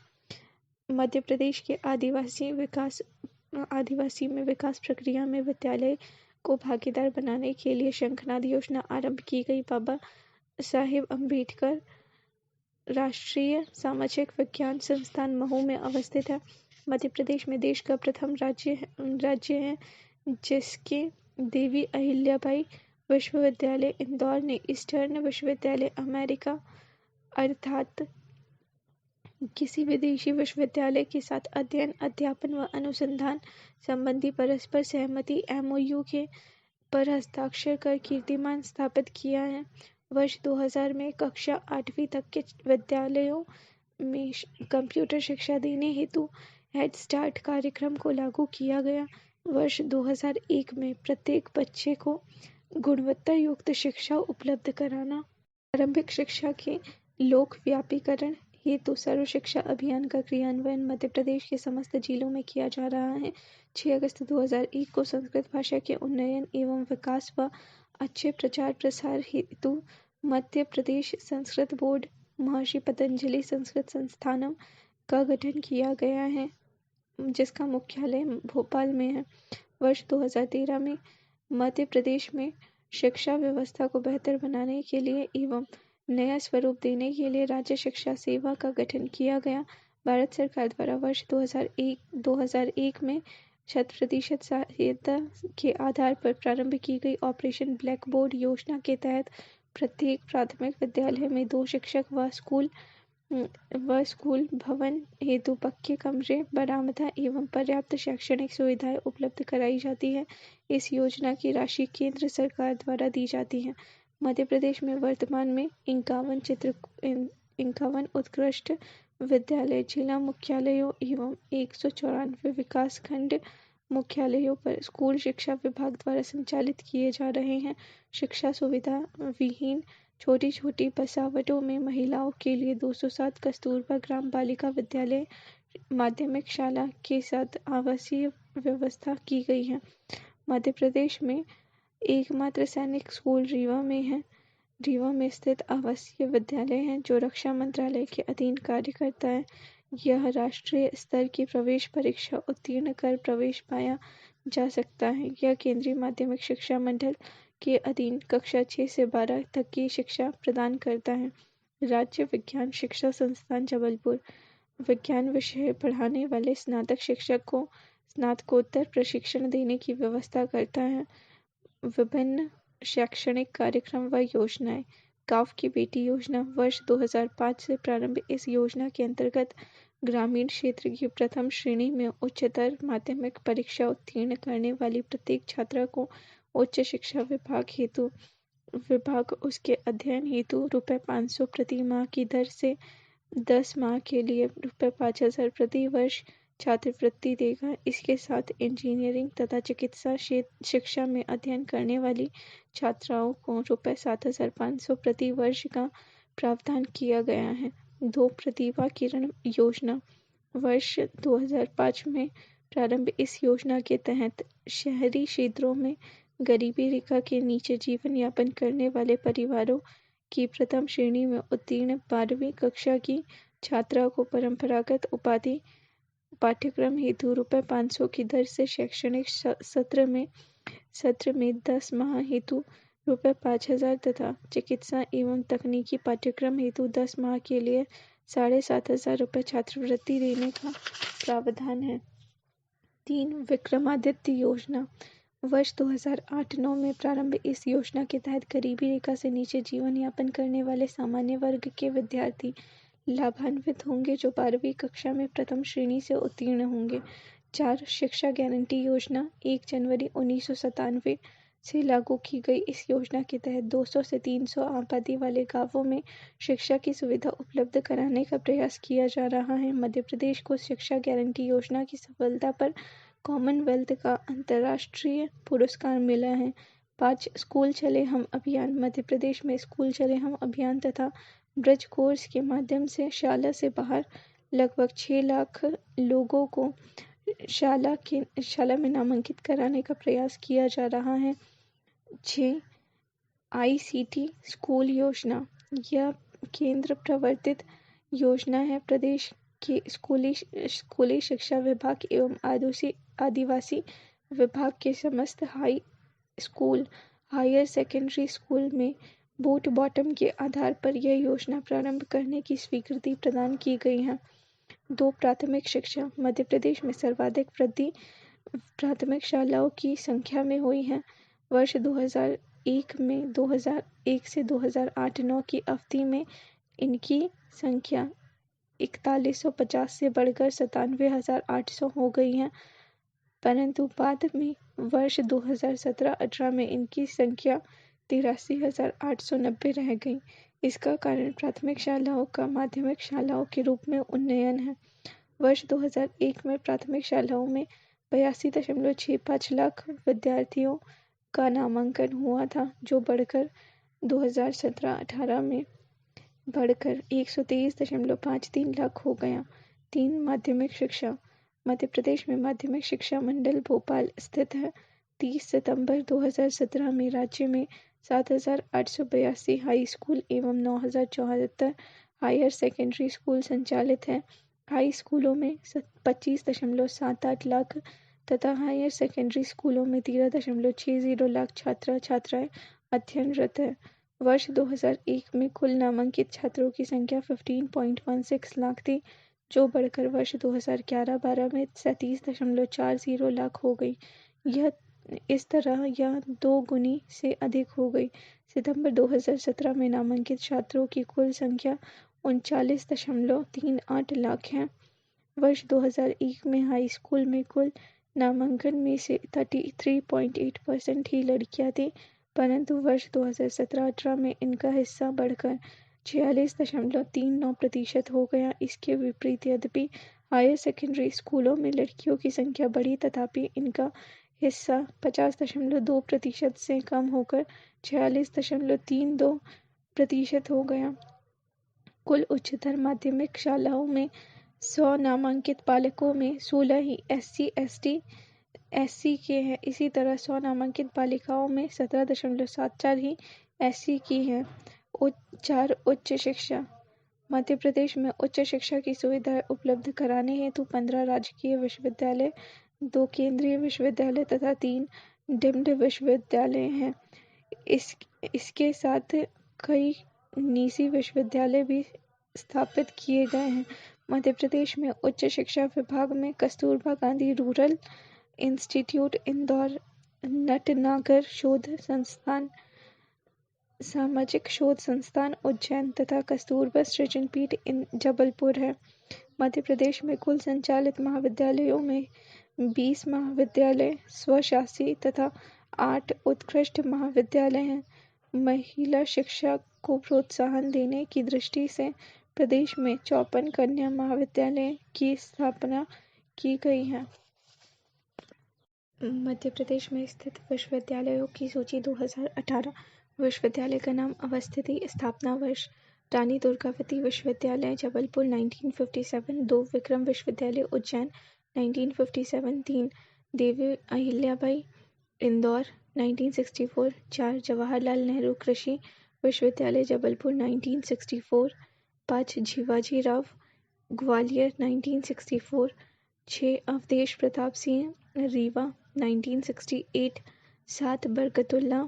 मध्य प्रदेश के आदिवासी में विकास प्रक्रिया में विद्यालय को भागीदार बनाने के लिए शंखनाद योजना आरंभ की गई। बाबा साहेब अम्बेडकर राष्ट्रीय सामाजिक विज्ञान संस्थान महू में अवस्थित है। मध्य प्रदेश में देश का प्रथम राज्य है जिसके देवी अहिल्याबाई विश्वविद्यालय इंदौर ने ईस्टर्न विश्वविद्यालय अमेरिका अर्थात किसी विदेशी विश्वविद्यालय के साथ अध्ययन, अध्यापन व अनुसंधान संबंधी परस्पर सहमति MOU के पर हस्ताक्षर कर कीर्तिमान स्थापित किया है। वर्ष 2000 में कक्षा 8वीं तक के विद्यालयों में कंप्यूटर शिक्षा देने हेतु हेड स्टार्ट कार्यक्रम को लागू किया गया। वर्ष 2001 में प्रत्येक बच्चे को गुणवत्ता युक्त शिक्षा उपलब्ध कराना। प्रारंभिक शिक्षा के लोक व्यापीकरण हेतु सर्व शिक्षा अभियान का क्रियान्वयन मध्य प्रदेश के समस्त जिलों में किया जा रहा है। 6 अगस्त 2001 को संस्कृत भाषा के उन्नयन एवं विकास व अच्छे प्रचार प्रसार हेतु मध्य प्रदेश संस्कृत बोर्ड महर्षि पतंजलि संस्कृत संस्थानम का गठन किया गया है, जिसका मुख्यालय भोपाल में है। वर्ष 2013 में मध्य प्रदेश में शिक्षा व्यवस्था को बेहतर बनाने के लिए एवं नया स्वरूप देने के लिए राज्य शिक्षा सेवा का गठन किया गया। भारत सरकार द्वारा वर्ष 2001 में 100% सहायता के आधार पर प्रारंभ की गई ऑपरेशन ब्लैक बोर्ड योजना के तहत प्रत्येक प्राथमिक विद्यालय में 2 शिक्षक व स्कूल भवन हेतु पक्के कमरे, बरामदा एवं पर्याप्त शैक्षणिक सुविधाएं उपलब्ध कराई जाती है। इस योजना की राशि केंद्र सरकार द्वारा दी जाती है। मध्य प्रदेश में वर्तमान में 51 उत्कृष्ट विद्यालय जिला मुख्यालयों एवं 194 विकास खंड मुख्यालयों पर स्कूल शिक्षा विभाग द्वारा संचालित किए जा रहे हैं। शिक्षा सुविधा विहीन छोटी छोटी बसावटों में महिलाओं के लिए 207 कस्तूरबा ग्राम बालिका विद्यालय माध्यमिक शाला के साथ आवासीय व्यवस्था की गई है। मध्य प्रदेश में एकमात्र सैनिक स्कूल रीवा में है। रीवा में स्थित आवासीय विद्यालय है जो रक्षा मंत्रालय के अधीन कार्य करता है। यह राष्ट्रीय स्तर की प्रवेश परीक्षा उत्तीर्ण कर प्रवेश पाया जा सकता है। यह केंद्रीय माध्यमिक शिक्षा मंडल के अधीन कक्षा 6 से 12 तक की शिक्षा प्रदान करता है। राज्य विज्ञान शिक्षा संस्थान जबलपुर विज्ञान विषय पढ़ाने वाले स्नातक शिक्षक को स्नातकोत्तर प्रशिक्षण देने की व्यवस्था करता है। विभिन्न शैक्षणिक कार्यक्रम व योजनाएं। गांव की बेटी योजना वर्ष 2005 से प्रारंभ। इस योजना के अंतर्गत ग्रामीण क्षेत्र की प्रथम श्रेणी में उच्चतर माध्यमिक परीक्षा उत्तीर्ण करने वाली प्रत्येक छात्रा को उच्च शिक्षा विभाग उसके अध्ययन हेतु ₹500 प्रति माह की दर से 10 माह के लिए ₹5000 प्रति वर्ष छात्रवृत्ति देगा। इसके साथ इंजीनियरिंग तथा चिकित्सा शिक्षा में अध्ययन करने वाली छात्राओं को ₹7500 प्रति वर्ष का प्रावधान किया गया है। 2 प्रतिभा किरण योजना वर्ष 2005 में प्रारंभ। इस योजना के तहत शहरी क्षेत्रों में गरीबी रेखा के नीचे जीवन यापन करने वाले परिवारों की प्रथम श्रेणी में उत्तीर्ण 12वीं कक्षा की छात्रा को परंपरागत उपाधि पाठ्यक्रम हेतु ₹500 की दर से शैक्षणिक सत्र में 10 माह हेतु ₹5000 तथा चिकित्सा एवं तकनीकी पाठ्यक्रम हेतु 10 माह के लिए ₹7500 छात्रवृत्ति देने का प्रावधान है। 3 विक्रमादित्य योजना वर्ष 2008-9 में प्रारंभ। इस योजना के तहत गरीबी रेखा से नीचे जीवन यापन करने वाले सामान्य वर्ग के विद्यार्थी लाभान्वित होंगे जो 12वीं कक्षा में प्रथम श्रेणी से उत्तीर्ण होंगे। 4 शिक्षा गारंटी योजना 1 जनवरी 1997 से लागू की गई। इस योजना के तहत 200 से 300 आबादी वाले गांवों में शिक्षा की सुविधा उपलब्ध कराने का प्रयास किया जा रहा है। मध्य प्रदेश को शिक्षा गारंटी योजना की सफलता पर कॉमनवेल्थ का अंतर्राष्ट्रीय पुरस्कार मिला है। 5 स्कूल चले हम अभियान। मध्य प्रदेश में स्कूल चले हम अभियान तथा ब्रिज कोर्स के माध्यम से शाला से बाहर लगभग 6 लाख लोगों को शाला में नामांकित कराने का प्रयास किया जा रहा है। 6 ICT स्कूल योजना यह केंद्र प्रवर्तित योजना है। प्रदेश के स्कूली शिक्षा विभाग एवं आदिवासी विभाग के समस्त high school higher secondary school में बूट बॉटम के आधार पर यह योजना प्रारंभ करने की स्वीकृति प्रदान की गई है। 2 प्राथमिक शिक्षा मध्य प्रदेश में सर्वाधिक वृद्धि प्राथमिक शालाओं की संख्या में हुई है। वर्ष 2001 से 2008-9 की अवधि में इनकी संख्या 4150 से बढ़कर 97,800 हो गई हैं, परंतु बाद में वर्ष 2017-18 में इनकी संख्या 83,890 रह गई। इसका कारण प्राथमिक शालाओं का माध्यमिक शालाओं के रूप में उन्नयन है। वर्ष 2001 में प्राथमिक शालाओं में 82.65 लाख विद्यार्थियों का नामांकन हुआ था, जो बढ़कर 2017-18 में बढ़कर 123.53 लाख हो गया। 3. माध्यमिक शिक्षा। मध्य प्रदेश में माध्यमिक शिक्षा मंडल भोपाल स्थित है। 30 सितंबर 2017 में राज्य में 7,882 हाई स्कूल एवं 9,074 हायर सेकेंडरी स्कूल संचालित हैं। हाई स्कूलों में 25.78 लाख तथा हायर सेकेंडरी स्कूलों में 13.60 लाख छात्र छात्राएं अध्ययनरत हैं। वर्ष 2001 में कुल नामांकित छात्रों की संख्या 15.16 लाख थी, जो बढ़कर वर्ष 2011-12 में 37.40 लाख हो गई। यह इस तरह यह 2 गुनी से अधिक हो गई। सितंबर 2017 में नामांकित छात्रों की कुल संख्या 39.38 लाख है। वर्ष 2001 में हाई स्कूल में कुल नामांकन में से 33.8% ही लड़कियां थीं, परंतु वर्ष 2017-18 में इनका हिस्सा बढ़कर 46.39% हो गया। इसके विपरीत यद्यपि हायर सेकेंडरी स्कूलों में लड़कियों की संख्या बढ़ी, तथापि इनका हिस्सा 50.2% से कम होकर 46.32% हो गया। कुल उच्चतर माध्यमिक शालाओं में 100 नामांकित पालकों में 16 ही SC के हैं। इसी तरह 100 नामांकित बालिकाओं में 17.74 ही SC की हैं। 4. उच्च शिक्षा। मध्य प्रदेश में उच्च शिक्षा की सुविधाएं उपलब्ध कराने हेतु 15 राजकीय विश्वविद्यालय, 2 केंद्रीय विश्वविद्यालय तथा 3 डीम्ड विश्वविद्यालय हैं। इसके साथ कई निजी विश्वविद्यालय भी स्थापित किए गए हैं। मध्य प्रदेश में उच्च शिक्षा विभाग में कस्तूरबा गांधी रूरल इंस्टीट्यूट इंदौर, नटनागर शोध संस्थान, सामाजिक शोध संस्थान उज्जैन तथा कस्तूरबा सृजन पीठ जबलपुर है। मध्य प्रदेश में कुल संचालित महाविद्यालयों में 20 महाविद्यालय स्वशासी तथा 8 उत्कृष्ट महाविद्यालय हैं। महिला शिक्षा को प्रोत्साहन देने की दृष्टि से प्रदेश में 54 कन्या महाविद्यालय की स्थापना की गई है। मध्य प्रदेश में स्थित विश्वविद्यालयों की सूची 2018। विश्वविद्यालय का नाम, अवस्थिति, स्थापना वर्ष: रानी दुर्गावती विश्वविद्यालय जबलपुर 1957, 2 विक्रम विश्वविद्यालय उज्जैन 1957, 3 देवी अहिल्याबाई इंदौर 1964, 4 जवाहरलाल नेहरू कृषि विश्वविद्यालय जबलपुर 1964, 5 शिवाजी राव ग्वालियर 1964, 6 अवधेश प्रताप सिंह रीवा 1968, 7 बरकतुल्ला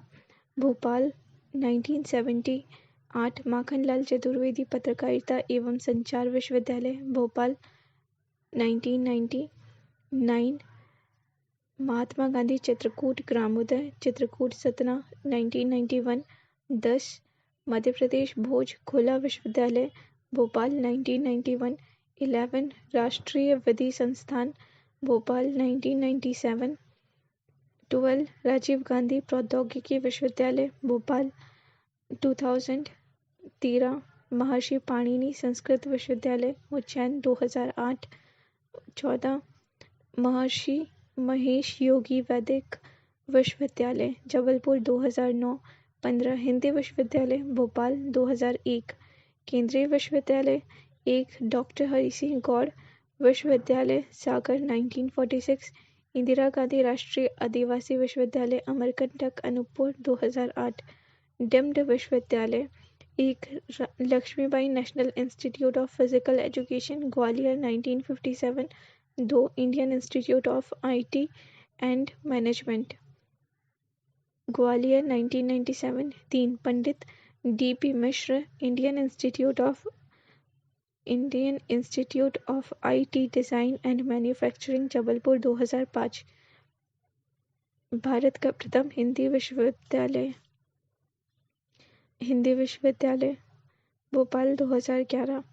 भोपाल 1970, 8 माखनलाल चतुर्वेदी पत्रकारिता एवं संचार विश्वविद्यालय भोपाल 1990, 9 महात्मा गांधी चित्रकूट ग्रामोदय चित्रकूट सतना 1991, 10 मध्य प्रदेश भोज खुला विश्वविद्यालय भोपाल 1991, 11 राष्ट्रीय विधि संस्थान भोपाल 1997, 12 राजीव गांधी प्रौद्योगिकी विश्वविद्यालय भोपाल 2000, 13 महर्षि पाणिनि संस्कृत विश्वविद्यालय उज्जैन 2008, 14 महर्षि महेश योगी वैदिक विश्वविद्यालय जबलपुर 2009, 15 हिंदी विश्वविद्यालय भोपाल 2001, केंद्रीय विश्वविद्यालय 1 डॉक्टर हरि सिंह गौड़ विश्वविद्यालय सागर 1946, इंदिरा गांधी राष्ट्रीय आदिवासी विश्वविद्यालय अमरकंटक अनूपपुर 2008, डीम्ड विश्वविद्यालय 1 Laxmibai national institute of physical education Gwalior 1957, 2 Indian institute of IT and management Gwalior 1997, 3 Pandit DP Mishra Indian institute of IT design and manufacturing Jabalpur 2005, Bharat का प्रथम हिंदी विश्वविद्यालय भोपाल 2011,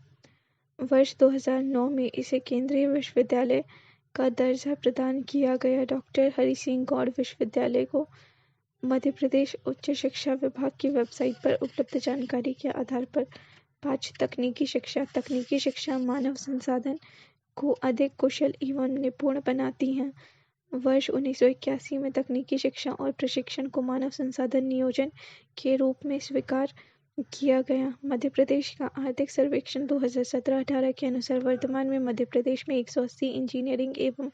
वर्ष 2009 में इसे केंद्रीय विश्वविद्यालय का दर्जा प्रदान किया गया। डॉक्टर हरि सिंह गौड़ विश्वविद्यालय को मध्य प्रदेश उच्च शिक्षा विभाग की वेबसाइट पर उपलब्ध जानकारी के आधार पर 5 तकनीकी शिक्षा मानव संसाधन को अधिक कुशल एवं निपुण बनाती हैं। वर्ष 1981 में तकनीकी शिक्षा और प्रशिक्षण को मानव संसाधन नियोजन के रूप में स्वीकार किया गया। मध्य प्रदेश का आर्थिक सर्वेक्षण 2017-18 के अनुसार वर्तमान में मध्य प्रदेश में 180 इंजीनियरिंग एवं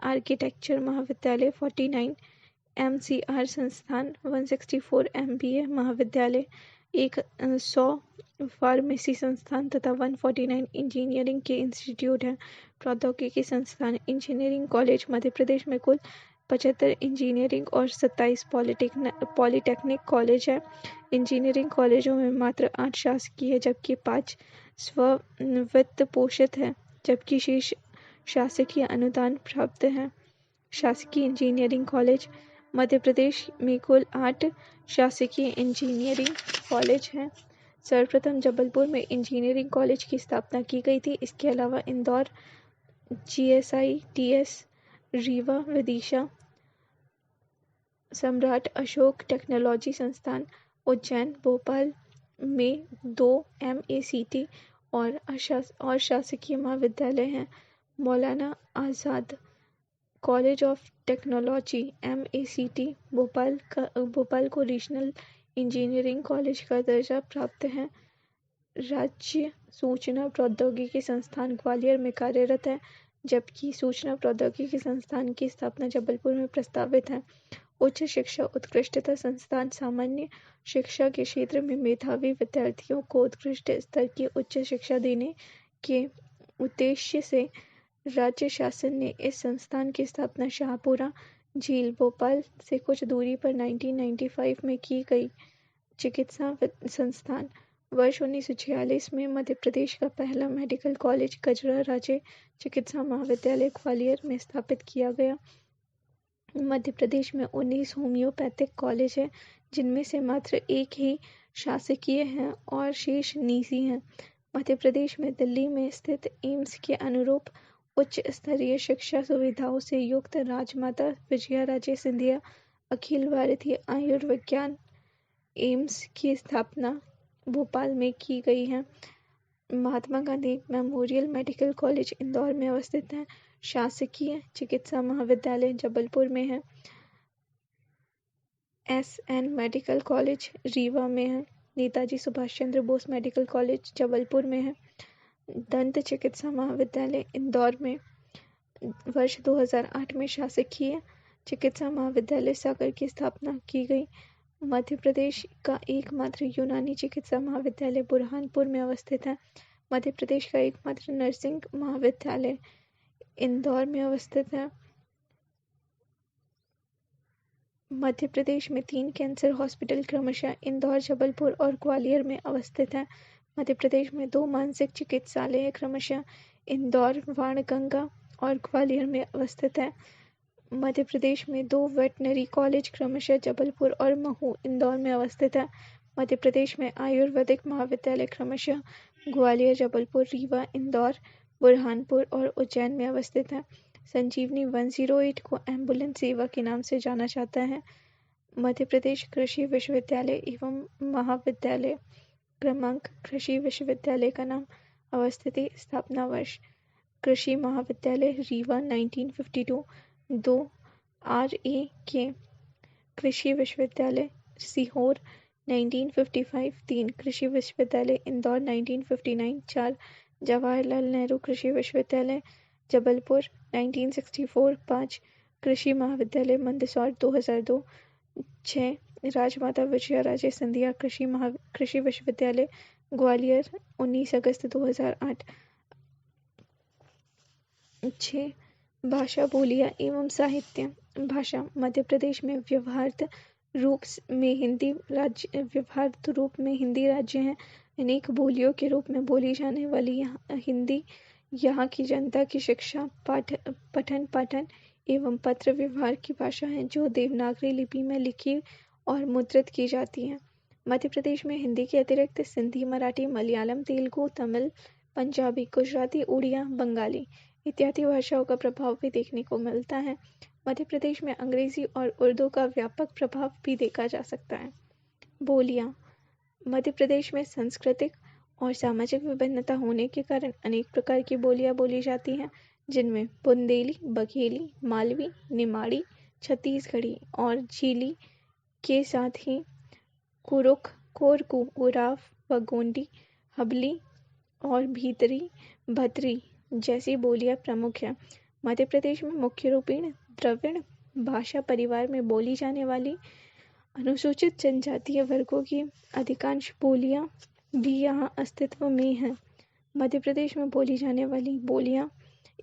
आर्किटेक्चर महाविद्यालय, 49 MCR संस्थान, 164 MBA महाविद्यालय, 100 फार्मेसी संस्थान तथा 149 इंजीनियरिंग के इंस्टीट्यूट हैं। प्रौद्योगिकी संस्थान, इंजीनियरिंग कॉलेज मध्य प्रदेश में कुल 75 इंजीनियरिंग और 27 पॉलिटेक्निक कॉलेज है। इंजीनियरिंग कॉलेजों में मात्र 8 शासकीय जबकि 5 स्व-वित्त पोषित है, जबकि शेष शासकीय अनुदान प्राप्त हैं। शासकीय इंजीनियरिंग कॉलेज मध्य प्रदेश में कुल 8 शासकीय इंजीनियरिंग कॉलेज हैं। सर्वप्रथम जबलपुर में इंजीनियरिंग कॉलेज की स्थापना की गई थी। इसके अलावा इंदौर, GSITS, रीवा, विदिशा, सम्राट अशोक टेक्नोलॉजी संस्थान, उज्जैन, भोपाल में 2 MACT और शासकीय महाविद्यालय हैं। Maulana Azad college of technology MACT Bhopal को रीजनल इंजीनियरिंग कॉलेज का दर्जा प्राप्त है। राज्य सूचना प्रौद्योगिकी संस्थान ग्वालियर में कार्यरत है, जबकि सूचना प्रौद्योगिकी संस्थान की स्थापना जबलपुर में प्रस्तावित है। उच्च शिक्षा उत्कृष्टता संस्थान सामान्य शिक्षा के क्षेत्र में मेधावी विद्यार्थियों को उत्कृष्ट स्तर की उच्च शिक्षा देने के उद्देश्य से राज्य शासन ने इस संस्थान की स्थापना शाहपुरा झील, भोपाल से कुछ दूरी पर 1995 में की गई। चिकित्सा संस्थान वर्ष 1946 में मध्य प्रदेश का पहला मेडिकल कॉलेज कजरा राजे चिकित्सा महाविद्यालय ग्वालियर में स्थापित किया गया। मध्य प्रदेश में 19 होम्योपैथिक कॉलेज हैं, जिनमें से मात्र 1 ही शासकीय है और शेष निजी हैं। मध्य प्रदेश में दिल्ली में स्थित एम्स के अनुरूप उच्च स्तरीय शिक्षा सुविधाओं से युक्त राजमाता विजयाराजे सिंधिया अखिल भारतीय आयुर्विज्ञान एम्स की स्थापना भोपाल में की गई है। Mahatma Gandhi memorial medical college Indore में अवस्थित है। शासकीय चिकित्सा महाविद्यालय जबलपुर में है। SN मेडिकल कॉलेज रीवा में है। नेताजी सुभाष चंद्र बोस मेडिकल कॉलेज जबलपुर में है। दंत चिकित्सा महाविद्यालय इंदौर में वर्ष 2008 में शासकीय चिकित्सा महाविद्यालय सागर की स्थापना की गई। मध्य प्रदेश का एकमात्र यूनानी चिकित्सा महाविद्यालय बुरहानपुर में अवस्थित है। मध्य प्रदेश का एकमात्र नर्सिंग महाविद्यालय इंदौर में अवस्थित है। मध्य प्रदेश में 3 कैंसर हॉस्पिटल क्रमशः इंदौर, जबलपुर और ग्वालियर में अवस्थित हैं। मध्य प्रदेश में 2 मानसिक चिकित्सालय क्रमशः इंदौर, वाणगंगा और ग्वालियर में अवस्थित हैं। मध्य प्रदेश में 2 वेटनरी कॉलेज क्रमशः जबलपुर और महू, इंदौर में अवस्थित है। मध्य प्रदेश में आयुर्वेदिक महाविद्यालय क्रमशः ग्वालियर, जबलपुर, रीवा, इंदौर, बुरहानपुर और उज्जैन में अवस्थित है। संजीवनी 108 को एम्बुलेंस सेवा के नाम से जाना जाता है। मध्य प्रदेश कृषि विश्वविद्यालय एवं महाविद्यालय क्रमांक कृषि विश्वविद्यालय का नाम, अवस्थिति, स्थापना वर्ष कृषि महाविद्यालय रीवा 1952, 2 RAK कृषि विश्वविद्यालय सीहोर 1955, 3 कृषि विश्वविद्यालय इंदौर 1959, 4 जवाहरलाल नेहरू कृषि विश्वविद्यालय जबलपुर 1964, 5 कृषि महाविद्यालय मंदसौर 2002, 6 राजमाता विजयाराजे सिंधिया कृषि विश्वविद्यालय ग्वालियर 19 अगस्त 2008, 6 भाषा, बोलियां एवं साहित्य। भाषा मध्य प्रदेश में व्यवहार्य रूप में हिंदी राज्य है। अनेक बोलियों के रूप में बोली जाने वाली हिंदी यहाँ की जनता की शिक्षा, पठन पाठन एवं पत्र व्यवहार की भाषा है, जो देवनागरी लिपि में लिखी और मुद्रित की जाती है। मध्य प्रदेश में हिंदी के अतिरिक्त सिंधी, मराठी, मलयालम, तेलुगु, तमिल, पंजाबी, गुजराती, उड़िया, बंगाली इत्यादि भाषाओं का प्रभाव भी देखने को मिलता है। मध्य प्रदेश में अंग्रेजी और उर्दू का व्यापक प्रभाव भी देखा जा सकता है। बोलियां। मध्य प्रदेश में सांस्कृतिक और सामाजिक विभिन्नता होने के कारण अनेक प्रकार की बोलियां बोली जाती हैं, जिनमें बुंदेली, बघेली, मालवी, निमाड़ी, छत्तीसगढ़ी और झीली के साथ ही कुरुख, कोरकू, उराव व गोंडी, हबली और भीतरी, भतरी जैसी बोलियां प्रमुख हैं। मध्य प्रदेश में मुख्य रूपेण द्रविड़ भाषा परिवार में बोली जाने वाली अनुसूचित जनजातीय वर्गों की अधिकांश बोलियां भी यहाँ अस्तित्व में हैं। मध्य प्रदेश में बोली जाने वाली बोलियां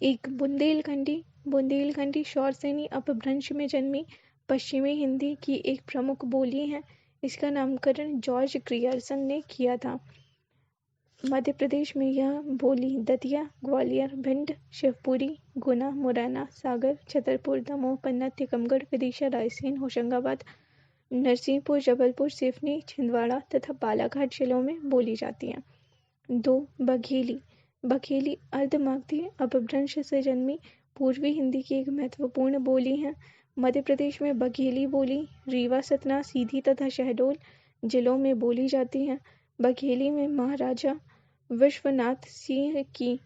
एक बुंदेलखंडी शौरसेनी अपभ्रंश में जन्मी पश्चिमी हिंदी की एक प्रमुख बोली है। इसका नामकरण जॉर्ज ग्रियर्सन ने किया था। मध्य प्रदेश में यह बोली दतिया, ग्वालियर, भिंड, शिवपुरी, गुना, मुरैना, सागर, छतरपुर, दमोह, पन्ना, टीकमगढ़, विदिशा, रायसेन, होशंगाबाद, नरसिंहपुर, जबलपुर, सिवनी, छिंदवाड़ा तथा बालाघाट जिलों में बोली जाती है। 2. बघेली। बघेली अर्धमागधी अपभ्रंश से जन्मी पूर्वी हिंदी की एक महत्वपूर्ण बोली है। मध्य प्रदेश में बघेली बोली रीवा, सतना, सीधी तथा शहडोल जिलों में बोली जाती है। बघेली में महाराजा विश्वनाथ सिंह की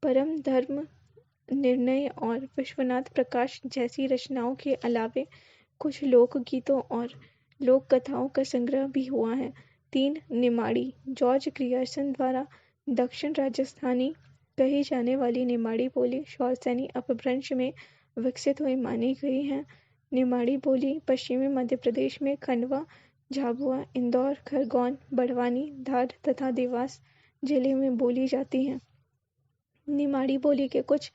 परम धर्म निर्णय और विश्वनाथ प्रकाश जैसी रचनाओं के अलावे कुछ लोकगीतों और लोक कथाओं का संग्रह भी हुआ है। 3. निमाड़ी। जॉर्ज ग्रियर्सन द्वारा दक्षिण राजस्थानी कही जाने वाली निमाड़ी बोली शौरसेनी अपभ्रंश में विकसित हुई मानी गई है। निमाड़ी बोली पश्चिमी मध्य प्रदेश में खंडवा, झाबुआ, इंदौर, खरगोन, बड़वानी, धार तथा देवास जिले में बोली जाती है। निमाड़ी बोली के कुछ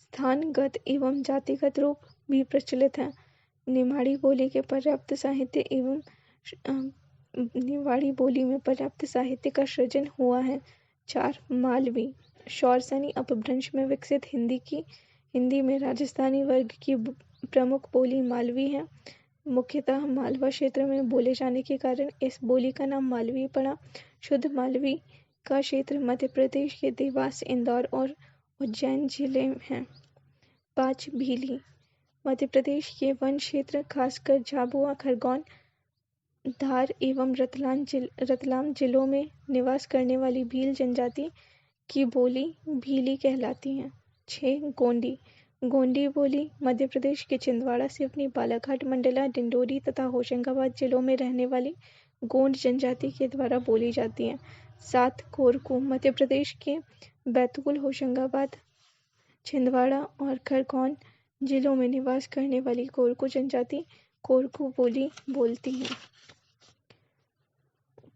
स्थानगत एवं जातिगत रूप भी प्रचलित हैं। निमाड़ी बोली में पर्याप्त साहित्य का सृजन हुआ है। 4. मालवी। शौरसेनी अपभ्रंश में विकसित हिंदी में राजस्थानी वर्ग की प्रमुख बोली मालवी है। मुख्यतः मालवा क्षेत्र में बोले जाने के कारण इस बोली का नाम मालवी पड़ा। शुद्ध मालवी का क्षेत्र मध्य प्रदेश के देवास, इंदौर और उज्जैन जिले हैं। 5. भीली। मध्य प्रदेश के वन क्षेत्र खासकर झाबुआ, खरगोन, धार एवं रतलाम जिलों में निवास करने वाली भील जनजाति की बोली भीली कहलाती है। 6. गोंडी। गोंडी बोली मध्य प्रदेश के छिंदवाड़ा, सिवनी, बालाघाट, मंडला, डिंडोरी तथा होशंगाबाद जिलों में रहने वाली गोंड जनजाति के द्वारा बोली जाती है। 7. कोरकू। मध्य प्रदेश के बैतूल, होशंगाबाद, छिंदवाड़ा और खरगोन जिलों में निवास करने वाली कोरकू जनजाति कोरकू बोली बोलती है।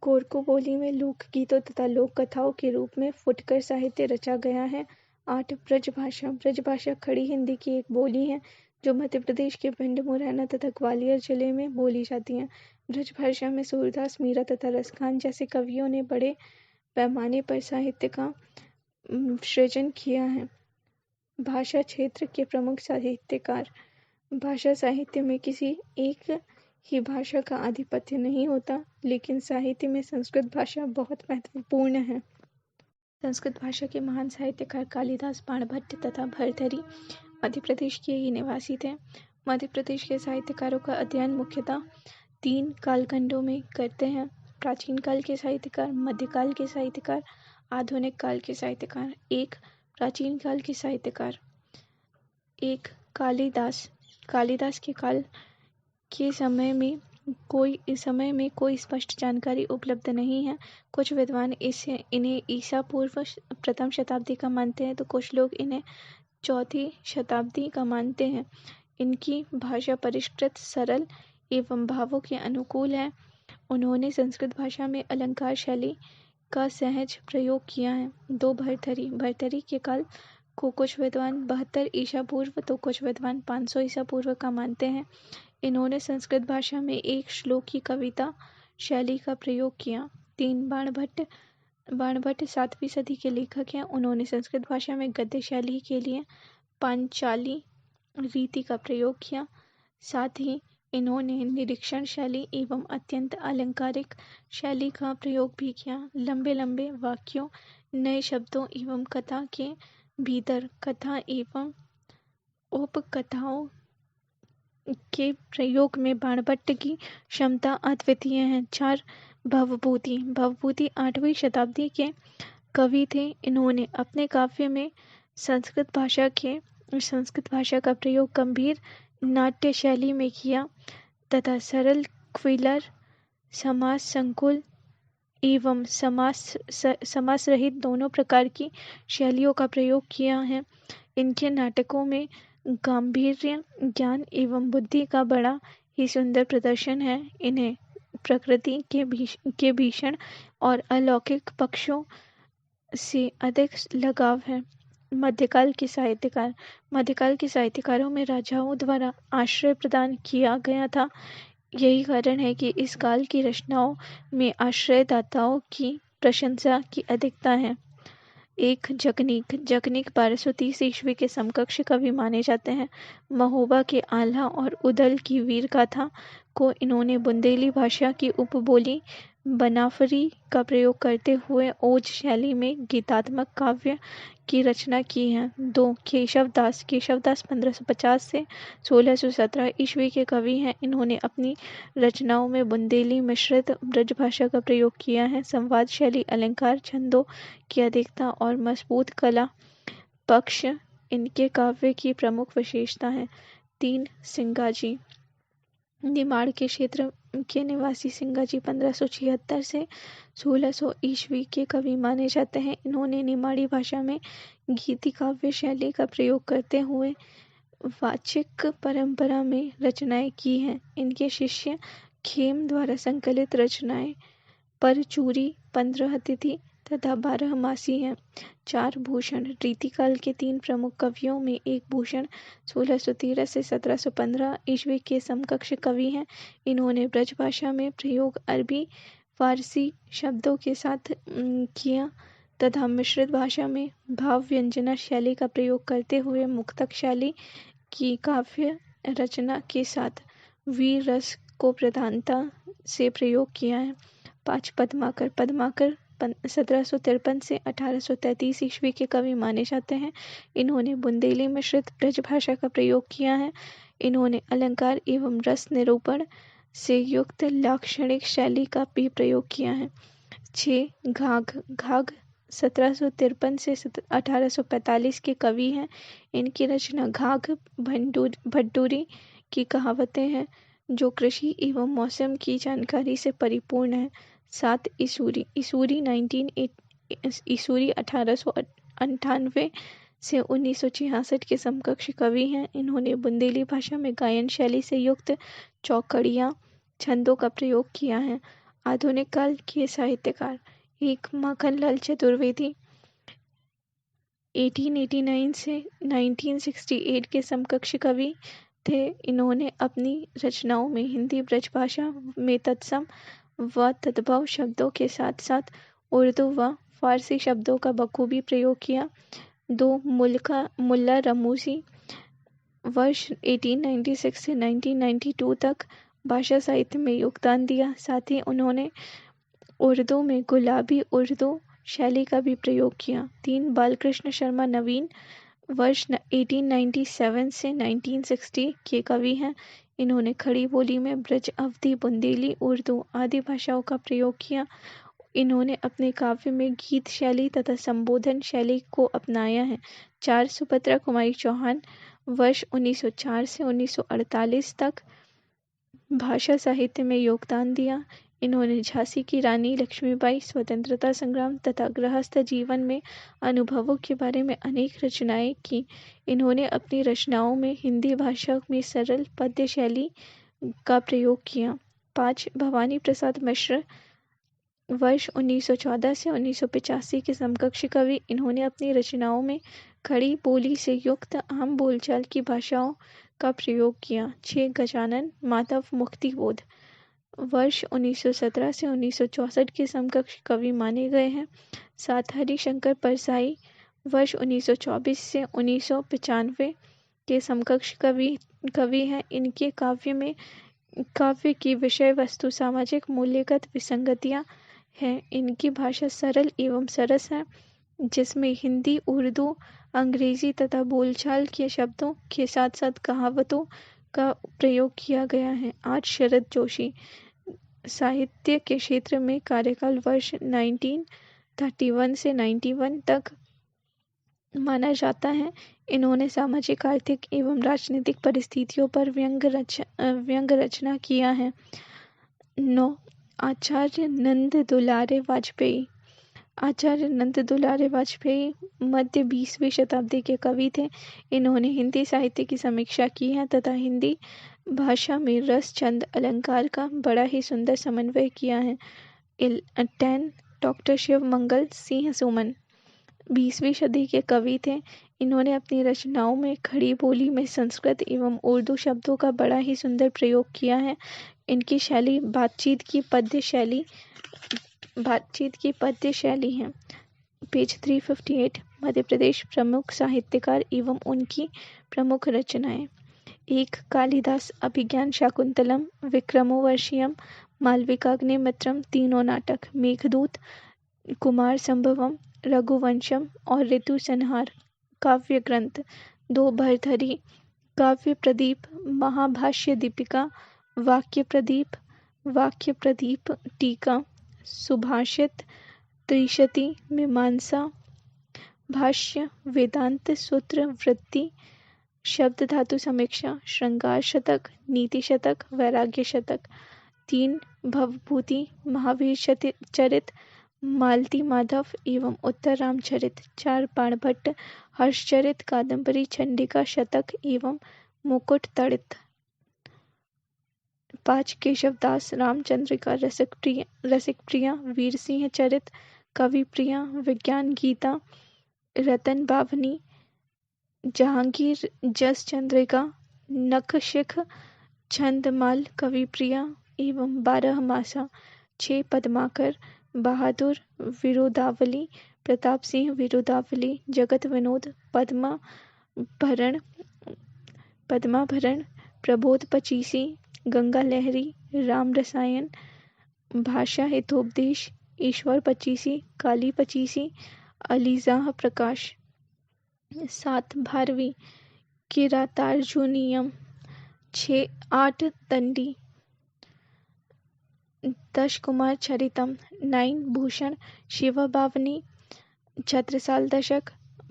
कोरकू बोली में लोकगीतों तथा लोक कथाओं के रूप में फुटकर साहित्य रचा गया है। 8. ब्रजभाषा। ब्रजभाषा खड़ी हिंदी की एक बोली है जो मध्य प्रदेश के भिंड, मुरैना तथा ग्वालियर जिले में बोली जाती है। ब्रजभाषा में सूरदास, मीरा तथा रसखान जैसे कवियों ने बड़े पैमाने पर साहित्य का सृजन किया है। भाषा क्षेत्र के प्रमुख साहित्यकार। भाषा साहित्य में किसी एक ही भाषा का आधिपत्य नहीं होता, लेकिन साहित्य में संस्कृत भाषा बहुत महत्वपूर्ण है। संस्कृत भाषा के महान साहित्यकार कालिदास, बाणभट्ट तथा भर्तृहरि मध्य प्रदेश के ही निवासी थे। मध्य प्रदेश के साहित्यकारों का अध्ययन मुख्यतः 3 कालखंडों में करते हैं: प्राचीन काल के साहित्यकार, मध्यकाल के साहित्यकार, आधुनिक काल के साहित्यकार। 1. प्राचीन काल के साहित्यकार। 1. कालिदास। कालिदास के काल के समय में कोई स्पष्ट जानकारी उपलब्ध नहीं है। कुछ विद्वान इन्हें ईसा पूर्व प्रथम शताब्दी का मानते हैं, तो कुछ लोग इन्हें चौथी शताब्दी का मानते हैं। इनकी भाषा परिष्कृत, सरल एवं भावों के अनुकूल है। उन्होंने संस्कृत भाषा में अलंकार शैली का सहज प्रयोग किया है। 2. भर्तृहरि। भर्तृहरि के काल को कुछ विद्वान 72 ईसा पूर्व तो कुछ विद्वान 500 ईसा पूर्व का मानते हैं। इन्होंने संस्कृत भाषा में एक श्लोक की कविता शैली का प्रयोग किया। 3. बाणभट्ट। बाणभट्ट 7वीं सदी के लेखक हैं। उन्होंने संस्कृत भाषा में गद्य शैली के लिए पांचाली रीति का प्रयोग किया। साथ ही इन्होंने निरीक्षण शैली एवं अत्यंत अलंकारिक शैली का प्रयोग भी किया। लंबे लंबे वाक्यों नए शब्दों एवं कथा के भीतर कथा एवं उपकथाओं के प्रयोग में बाणभट्ट की क्षमता अद्वितीय है। 4 भवभूति। भवभूति 8वीं शताब्दी के कवि थे। इन्होंने अपने काव्य में संस्कृत भाषा का प्रयोग गंभीर नाट्य शैली में किया तथा सरल क्विलर, समास संकुल एवं समास रहित दोनों प्रकार की शैलियों का प्रयोग किया है। इनके नाटकों में गांभीर्य, ज्ञान एवं बुद्धि का बड़ा ही सुंदर प्रदर्शन है। इन्हें प्रकृति के भीषण और अलौकिक पक्षों से अधिक लगाव है। मध्यकाल के साहित्यकार। मध्यकाल के साहित्यकारों में राजाओं द्वारा आश्रय प्रदान किया गया था। यही कारण है कि इस काल की रचनाओं में आश्रयदाताओं की प्रशंसा की अधिकता है। 1 जगनीक। जगनीक 1230 ईस्वी के समकक्ष कवि माने जाते हैं। महोबा के आल्हा और उदल की वीर गाथा को इन्होंने बुंदेली भाषा की उपबोली बनाफरी का प्रयोग करते हुए ओज शैली में गीतात्मक काव्य की रचना की है। 2 केशवदास। केशवदास 1550 से 1617 ईस्वी के कवि हैं। इन्होंने अपनी रचनाओं में बुंदेली मिश्रित ब्रजभाषा का प्रयोग किया है। संवाद शैली, अलंकार, छंदों की अधिकता और मजबूत कला पक्ष इनके काव्य की प्रमुख विशेषता है। 3 सिंगाजी। निमाड़ के क्षेत्र के निवासी सिंगाजी 1576 से 1600 ईस्वी के कवि माने जाते हैं। इन्होंने निमाड़ी भाषा में गीति काव्य शैली का प्रयोग करते हुए वाचिक परंपरा में रचनाएं की हैं। इनके शिष्य खेम द्वारा संकलित रचनाएं परचूरी, 15 तिथि तथा 12 मासी हैं। 4 भूषण। रीतिकाल के 3 प्रमुख कवियों में एक भूषण 1613 से 1715 ईस्वी के समकक्ष कवि हैं। इन्होंने ब्रजभाषा में प्रयोग अरबी फारसी शब्दों के साथ किया तथा मिश्रित भाषा में भाव व्यंजना शैली का प्रयोग करते हुए मुक्तक शैली की काव्य रचना के साथ वीर रस को प्रधानता से प्रयोग किया है। 5 पद्माकर। पद्माकर 1753 से 1833 ईस्वी के कवि माने जाते हैं। इन्होंने बुंदेली मिश्रित ब्रजभाषा का प्रयोग किया है। इन्होंने अलंकार एवं रस निरूपण से युक्त लाक्षणिक शैली का भी प्रयोग किया है। 6 घाघ। घाघ 1753 से 1845 के कवि हैं। इनकी रचना घाघ भड्डूरी की कहावतें हैं जो कृषि एवं मौसम की जानकारी से परिपूर्ण है। 7 ईसूरी। ईसूरी 1898 से 1966 के समकक्ष कवि हैं। इन्होंने बुंदेली भाषा में गायन शैली से युक्त चौकड़ियाँ छंदों का प्रयोग किया है। आधुनिक काल के साहित्यकार। 1 माखनलाल चतुर्वेदी 1889 से 1968 के समकक्ष कवि थे। इन्होंने अपनी रचनाओं में हिंदी ब्रजभाषा में तत्सम व तद्भव शब्दों के साथ साथ उर्दू व फारसी शब्दों का बखूबी प्रयोग किया। 2 मुल्ला रमूसी वर्ष 1896 से 1992 तक भाषा साहित्य में योगदान दिया। साथ ही उन्होंने उर्दू में गुलाबी उर्दू शैली का भी प्रयोग किया। 3 बालकृष्ण शर्मा नवीन वर्ष 1897 से 1960 के कवि हैं। इन्होंने खड़ी बोली में ब्रज अवधी बुंदेली उर्दू आदि भाषाओं का प्रयोग किया। इन्होंने अपने काव्य में गीत शैली तथा संबोधन शैली को अपनाया है। 4 सुभद्रा कुमारी चौहान वर्ष 1904 से 1948 तक भाषा साहित्य में योगदान दिया। इन्होंने झांसी की रानी लक्ष्मीबाई, स्वतंत्रता संग्राम तथा गृहस्थ जीवन में अनुभवों के बारे में अनेक रचनाएं की। इन्होंने अपनी रचनाओं में हिंदी भाषा में सरल पद्य शैली का प्रयोग किया। 5 भवानी प्रसाद मिश्र वर्ष 1914 से 1985 के समकक्ष कवि। इन्होंने अपनी रचनाओं में खड़ी बोली से युक्त आम बोलचाल की भाषाओं का प्रयोग किया। 6 गजानन माधव मुक्तिबोध वर्ष 1917 से 1964 के समकक्ष कवि माने गए हैं। 7 हरिशंकर परसाई वर्ष 1924 से 1995 के समकक्ष कवि हैं। इनके काव्य की विषय वस्तु सामाजिक मूल्यगत विसंगतियाँ हैं। इनकी भाषा सरल एवं सरस है। जिसमें हिंदी, उर्दू, अंग्रेजी तथा बोलचाल के शब्दों के साथ साथ कहावतों का प्रयोग किया गया है। आज शरद जोशी साहित्य के क्षेत्र में कार्यकाल वर्ष 1931 से 91 तक माना जाता है। इन्होंने सामाजिक, आर्थिक एवं राजनीतिक परिस्थितियों पर व्यंग्य रचना किया है। 9. आचार्य नंद दुलारे वाजपेयी। आचार्य नंद दुलारे वाजपेयी मध्य 20वीं शताब्दी के कवि थे। इन्होंने हिंदी साहित्य की समीक्षा की है तथा हिंदी भाषा में रस, छंद, अलंकार का बड़ा ही सुंदर समन्वय किया है। 10. डॉक्टर शिव मंगल सिंह सुमन 20वीं सदी के कवि थे। इन्होंने अपनी रचनाओं में खड़ी बोली में संस्कृत एवं उर्दू शब्दों का बड़ा ही सुंदर प्रयोग किया है। इनकी शैली बातचीत की पद्य शैली है। पेज 358 मध्य प्रदेश प्रमुख साहित्यकार एवं उनकी प्रमुख रचनाएं। 1. कालिदास अभिज्ञान शाकुंतलम, विक्रमोर्वशीयम, मालविकाग्निमित्रम तीनों नाटक। मेघदूत, कुमार संभवम, रघुवंशम और ऋतु संहार काव्य ग्रंथ। 2. भरथरी काव्य प्रदीप, महाभाष्य दीपिका, वाक्य प्रदीप टीका, सुभाषित, त्रिशति, मीमांसा, भाष्य, वेदांत सूत्र, वृत्ति, शब्द धातु समीक्षा, श्रृंगार शतक, नीति शतक, वैराग्य शतक। 3. भवभूति, महावीर चरित, मालती माधव एवं उत्तर रामचरित। 4. बाणभट्ट, हर्षचरित, कादंबरी, चंडिका शतक एवं मुकुट तड़ित। 5. केशवदास रामचंद्रिका, रसिक प्रिया, वीर सिंह चरित, कवि प्रिया, विज्ञान गीता, रतन बावनी, जहांगीर जस चंद्रिका, नखशिख, छंदमाल, कवि प्रिया एवं 12 मासा। 6. पद्माकर, बहादुर, विरोधावली, प्रताप सिंह विरोधावली, जगत विनोद, पद्माभरण, प्रबोध पचीसी, गंगा लहरी, राम रसायन, भाषा हितोपदेश, ईश्वर पचीसी, काली पचीसी, अलीजाह प्रकाश। 7. भारवी, किरातार्जुनीयम। 8. दंडी, 10. कुमार चरितम। 9. भूषण, शिवबावनी, छत्रसाल दशक,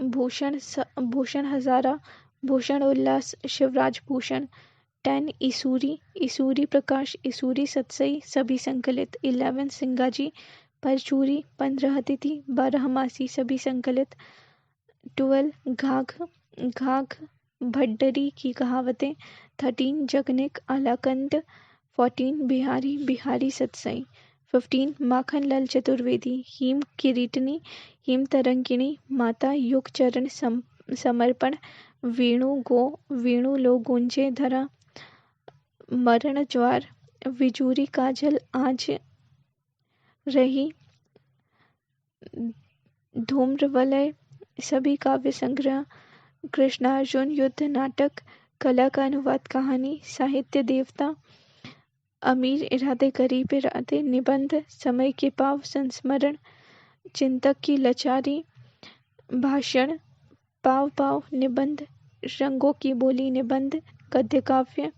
भूषण हजारा, भूषण उल्लास, शिवराज भूषण। 10. इसूरी प्रकाश, इसूरी सतसई, सभी संकलित। 11. सिंगाजी, परचूरी, 15 अतिथि, 12 मासी, सभी संकलित। 12. घाघ भड्डरी की कहावतें। 13. जगनिक, आलाकंद। 14. बिहारी सतसई। 15. माखन लाल चतुर्वेदी, हिम किरीटनी, हिम तरंगिणी, माता युग चरण समर्पण, वेणु लो गूंजे धरा, मरण ज्वार, विजूरी काजल आज रही, धूम्रवलय, सभी काव्य संग्रह। कृष्णार्जुन युद्ध नाटक, कला का अनुवाद, कहानी, साहित्य देवता, अमीर इरादे गरीब इरादे, निबंध, समय के पाव, संस्मरण, चिंतक की लाचारी, भाषण, पाव निबंध, रंगों की बोली निबंध, गद्य काव्य,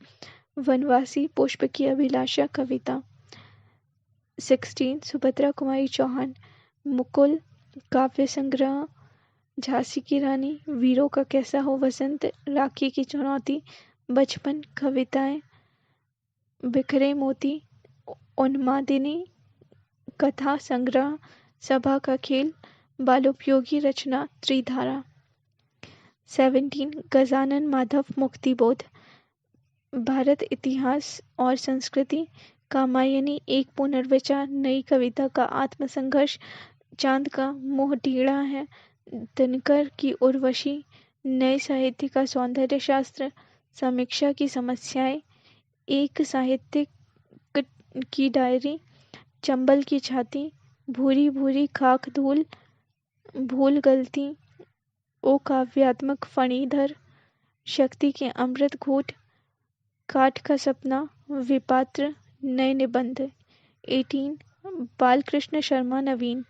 वनवासी, पुष्प की अभिलाषा, कविता। 16. सुभद्रा कुमारी चौहान, मुकुल, काव्य संग्रह, झांसी की रानी, वीरों का कैसा हो वसंत, राखी की चुनौती, बचपन, कविताएं, बिखरे मोती, उन्मादिनी, कथा संग्रह, सभा का खेल, बालोपयोगी रचना, त्रिधारा। 17. गजानन माधव, मुक्तिबोध, भारत इतिहास और संस्कृति, कामायनी, एक पुनर्विचार, नई कविता का आत्मसंघर्ष, चांद का मुंह टेढ़ा है, दिनकर की उर्वशी, नए साहित्य का सौंदर्य शास्त्र, समीक्षा की समस्याएं, एक साहित्यिक की डायरी, चंबल की छाती, भूरी भूरी खाक धूल, भूल गलती, ओ काव्यात्मक फणीधर, शक्ति के अमृत घूट, काठ का सपना, विपात्र, नए निबंध। 18. बालकृष्ण शर्मा नवीन,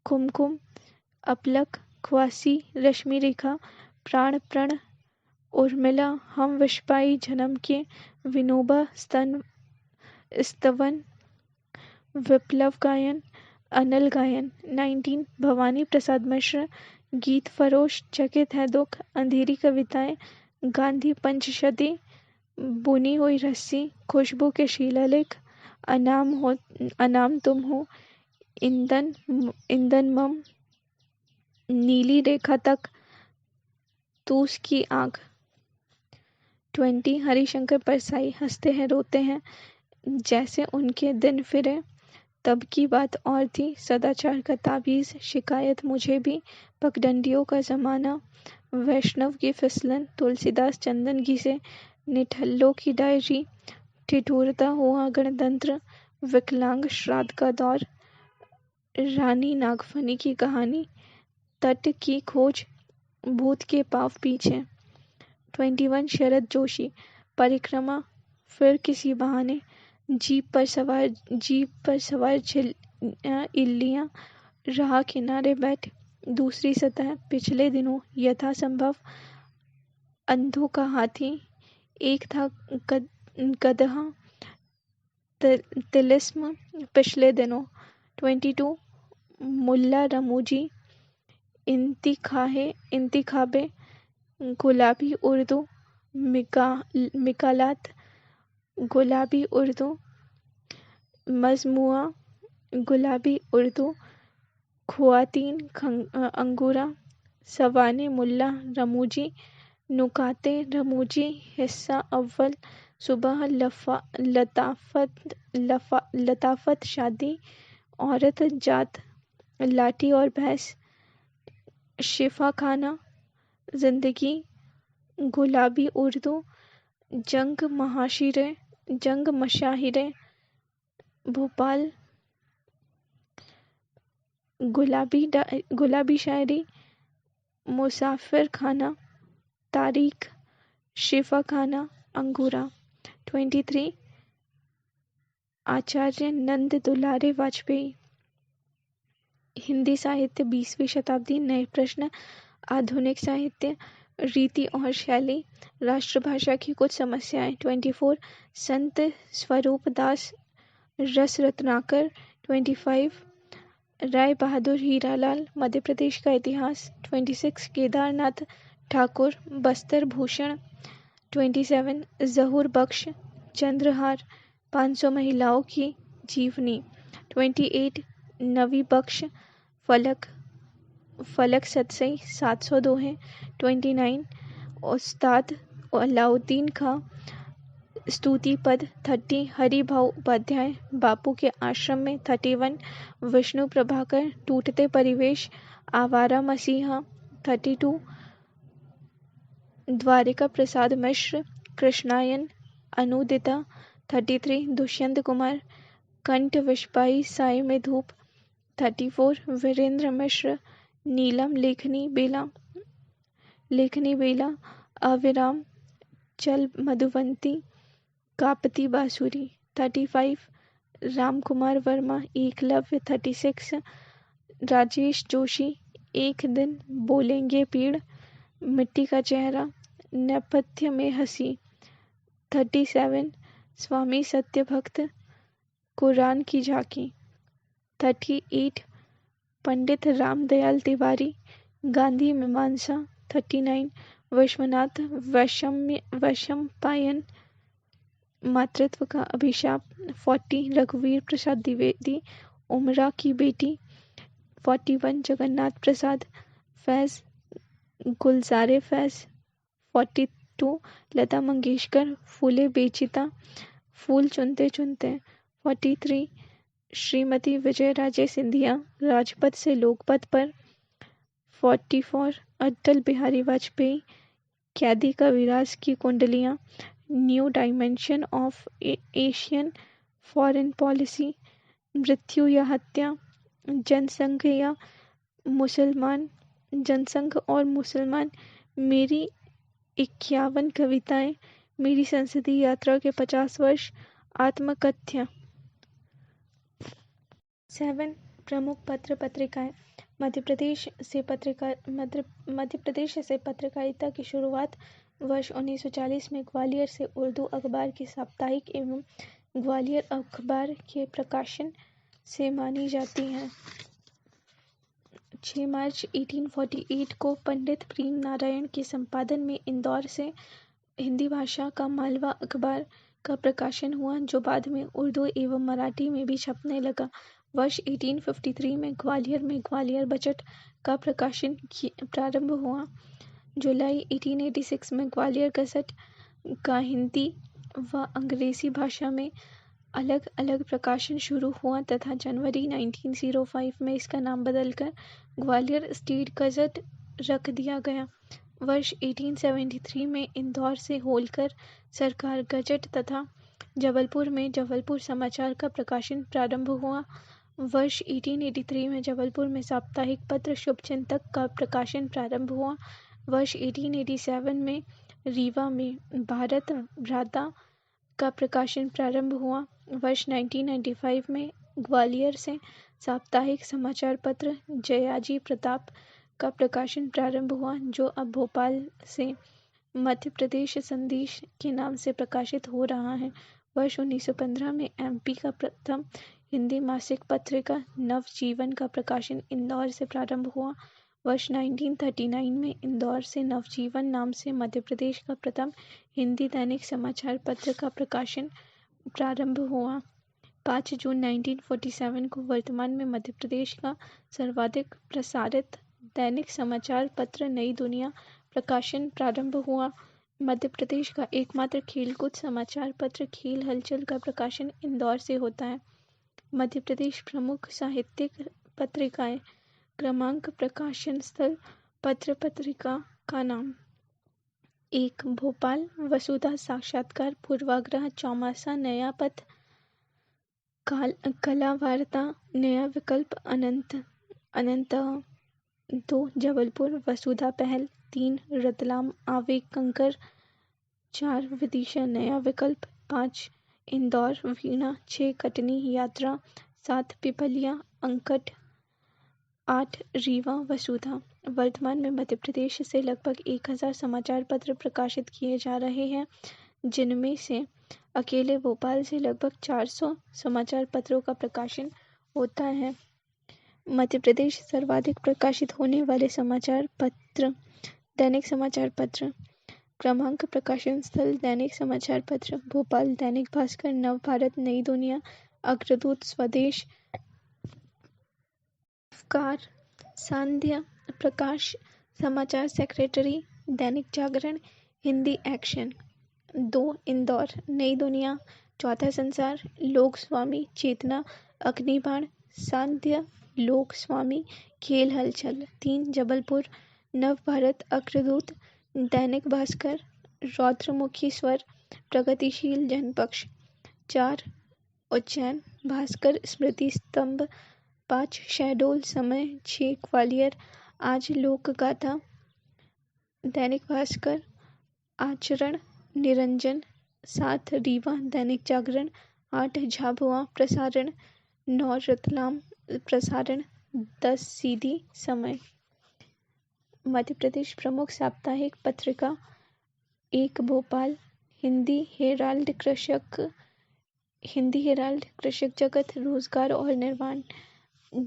कुमकुम, अपलक, ख्वासी, रश्मि रेखा, प्राण प्रण, उर्मिला, हम विश्वाई जन्म के, विनोबा स्तवन, विप्लव गायन, अनल गायन। 19 भवानी प्रसाद मिश्र, गीत फरोश, चकित है दुख, अंधेरी कविताएं, गांधी पंचशती, बुनी हुई रस्सी, खुशबू के शिलालेख, अनाम तुम हो, ईंधन ईंधन मम, नीली रेखा तक, तूस की आग। 20 हरिशंकर परसाई, हंसते हैं रोते हैं, जैसे उनके दिन फिरे, तब की बात और थी, सदाचार का ताबीज, शिकायत मुझे भी, पगडंडियों का जमाना, वैष्णव की फिसलन, तुलसीदास चंदन घिसे, निठल्लों की डायरी, ठिठुरता हुआ गणतंत्र, विकलांग श्राद्ध का दौर, रानी नागफनी की कहानी, तट की खोज, भूत के पाव पीछे। 21 शरद जोशी, परिक्रमा, फिर किसी बहाने, जीप पर सवार इल्लियां, राह किनारे बैठ, दूसरी सतह, पिछले दिनों, यथासंभव, अंधों का हाथी, एक था गदहा, तिलिस्म, पिछले दिनों। 22 मुल्ला रमूजी, इंतिखाबे, गुलाबी उर्दू, मिकालात, गुलाबी उर्दू, मजमुआ, गुलाबी उर्दू, खुवातीन अंगूरा, सवाने मुल्ला रमूजी, नुकाते रमूजी, हिस्सा अव्वल, सुबह लताफत शादी, औरत जात, लाठी और भैंस, शिफा खाना, जिंदगी, गुलाबी उर्दू, जंग मशाहिरे, भोपाल, गुलाबी शायरी, मुसाफिर खाना, तारीख, शिफा खाना, अंगूरा। 23 आचार्य नंद दुलारे वाजपेयी, हिंदी साहित्य 20वीं शताब्दी, नए प्रश्न, आधुनिक साहित्य, रीति और शैली, राष्ट्रभाषा की कुछ समस्याएं। 24 संत स्वरूप दास, रस रत्नाकर। 25 राय बहादुर हीरालाल, मध्य प्रदेश का इतिहास। 26 केदारनाथ ठाकुर, बस्तर भूषण। 27 जहूर बख्श, चंद्रहार, 500 महिलाओं की जीवनी। 28 नवी बख्श, फलक सतसई, 700 दोहे। 29 उस्ताद अलाउद्दीन खां, स्तुति पद। 30 हरिभाऊ उपाध्याय, बापू के आश्रम में। 31 विष्णु प्रभाकर, टूटते परिवेश, आवारा मसीहा। 32 द्वारिका प्रसाद मिश्र, कृष्णायन, अनुदिता। 33 दुष्यंत कुमार, कंठ विशपाई, साय में धूप। 34 वीरेंद्र मिश्र, नीलम लेखनी बेला, अविराम, चल मधुवंती, कापती बांसुरी। 35 राम कुमार वर्मा, एकलव्य। 36 राजेश जोशी, एक दिन बोलेंगे पेड़, मिट्टी का चेहरा, नेपथ्य में हंसी। 37 स्वामी सत्यभक्त, कुरान की झांकी। 38 पंडित रामदयाल तिवारी, गांधी मीमांसा। 39 विश्वनाथ वैशंपायन, मातृत्व का अभिशाप। 40 रघुवीर प्रसाद द्विवेदी, उमरा की बेटी। 41 जगन्नाथ प्रसाद फैज, गुलजारे फैज। 42 लता मंगेशकर, फूले बेचिता, फूल चुनते चुनते। 43 श्रीमती विजय राजे सिंधिया, राजपथ से लोकपथ पर। 44 अटल बिहारी वाजपेयी, कैदी कबीराज की कुंडलियां, new dimension of Asian foreign policy, मृत्यु या हत्या, जनसंघ और मुसलमान, मेरी 51 कविताएं, मेरी संसदीय यात्रा के 50 वर्ष, आत्मकथ्य। 7 प्रमुख पत्र पत्रिकाएं, मध्य प्रदेश से पत्रकारिता की शुरुआत वर्ष 1940 में ग्वालियर से उर्दू अखबार के साप्ताहिक एवं ग्वालियर अखबार के प्रकाशन से मानी जाती है। 6 मार्च 1848 को पंडित प्रेम नारायण के संपादन में इंदौर से हिंदी भाषा का मालवा अखबार का प्रकाशन हुआ, जो बाद में उर्दू एवं मराठी में भी छपने लगा। वर्ष 1853 में ग्वालियर में ग्वालियर बजट का प्रकाशन प्रारंभ हुआ। जुलाई 1886 में ग्वालियर गजट का हिंदी व अंग्रेजी भाषा में अलग अलग प्रकाशन शुरू हुआ तथा जनवरी 1905 में इसका नाम बदलकर ग्वालियर स्टेट गजट रख दिया गया। वर्ष 1873 में इंदौर से होलकर सरकार गजट तथा जबलपुर में जबलपुर समाचार का प्रकाशन प्रारंभ हुआ। वर्ष 1883 में जबलपुर में साप्ताहिक पत्र शुभचिंतक का प्रकाशन प्रारंभ हुआ। वर्ष 1887 में रीवा में भारत भ्राता का प्रकाशन प्रारंभ हुआ। वर्ष 1995 में ग्वालियर से साप्ताहिक समाचार पत्र जयाजी प्रताप का प्रकाशन प्रारंभ हुआ, जो अब भोपाल से मध्य प्रदेश संदेश के नाम से प्रकाशित हो रहा है। वर्ष 1915 में एमपी का प्रथम हिंदी मासिक पत्रिका नवजीवन का प्रकाशन इंदौर से प्रारंभ हुआ। वर्ष 1939 में इंदौर से नवजीवन नाम से मध्य प्रदेश का प्रथम हिंदी दैनिक समाचार पत्र का प्रकाशन प्रारंभ हुआ। 5 जून 1947 को वर्तमान में मध्य प्रदेश का सर्वाधिक प्रसारित दैनिक समाचार पत्र नई दुनिया प्रकाशन प्रारंभ हुआ। मध्य प्रदेश का एकमात्र खेलकूद समाचार पत्र खेल हलचल का प्रकाशन इंदौर से होता है। मध्य प्रदेश प्रमुख साहित्यिक पत्रिकाएं क्रमांक प्रकाशन स्थल पत्र पत्रिका का नाम 1 भोपाल वसुधा साक्षात्कार पूर्वाग्रह चौमासा नया पथ कला वार्ता नया विकल्प अनंत 2 जबलपुर वसुधा पहल 3 रतलाम आवेग कंकर 4 विदिशा नया विकल्प 5 इंदौर वीणा 6 कटनी यात्रा 7 पिपलिया अंकट 8 रीवा वसुधा। वर्तमान में मध्य प्रदेश से लगभग 1000 समाचार पत्र प्रकाशित किए जा रहे हैं, जिनमें से अकेले भोपाल से लगभग 400 समाचार पत्रों का प्रकाशन होता है। मध्य प्रदेश सर्वाधिक प्रकाशित होने वाले समाचार पत्र दैनिक समाचार पत्र क्रमांक प्रकाशन स्थल दैनिक समाचार पत्र भोपाल दैनिक भास्कर नव भारत नई दुनिया अग्रदूत स्वदेश अफकार सांध्य प्रकाश समाचार सेक्रेटरी दैनिक जागरण हिंदी एक्शन 2 इंदौर नई दुनिया चौथा संसार लोक स्वामी चेतना अग्निबाण सांध्य लोक स्वामी खेल हलचल 3 जबलपुर नव भारत अग्रदूत दैनिक भास्कर रौद्रमुखी स्वर प्रगतिशील जनपक्ष 4 उज्जैन भास्कर स्मृति स्तंभ 5 शहडोल समय 6 ग्वालियर आज लोक गाथा दैनिक भास्कर आचरण निरंजन 7 रीवा दैनिक जागरण 8 झाबुआ प्रसारण 9 रतलाम प्रसारण 10 सीधी समय। मध्य प्रदेश प्रमुख साप्ताहिक पत्रिका 1 भोपाल हिंदी हेराल्ड कृषक जगत रोजगार और निर्माण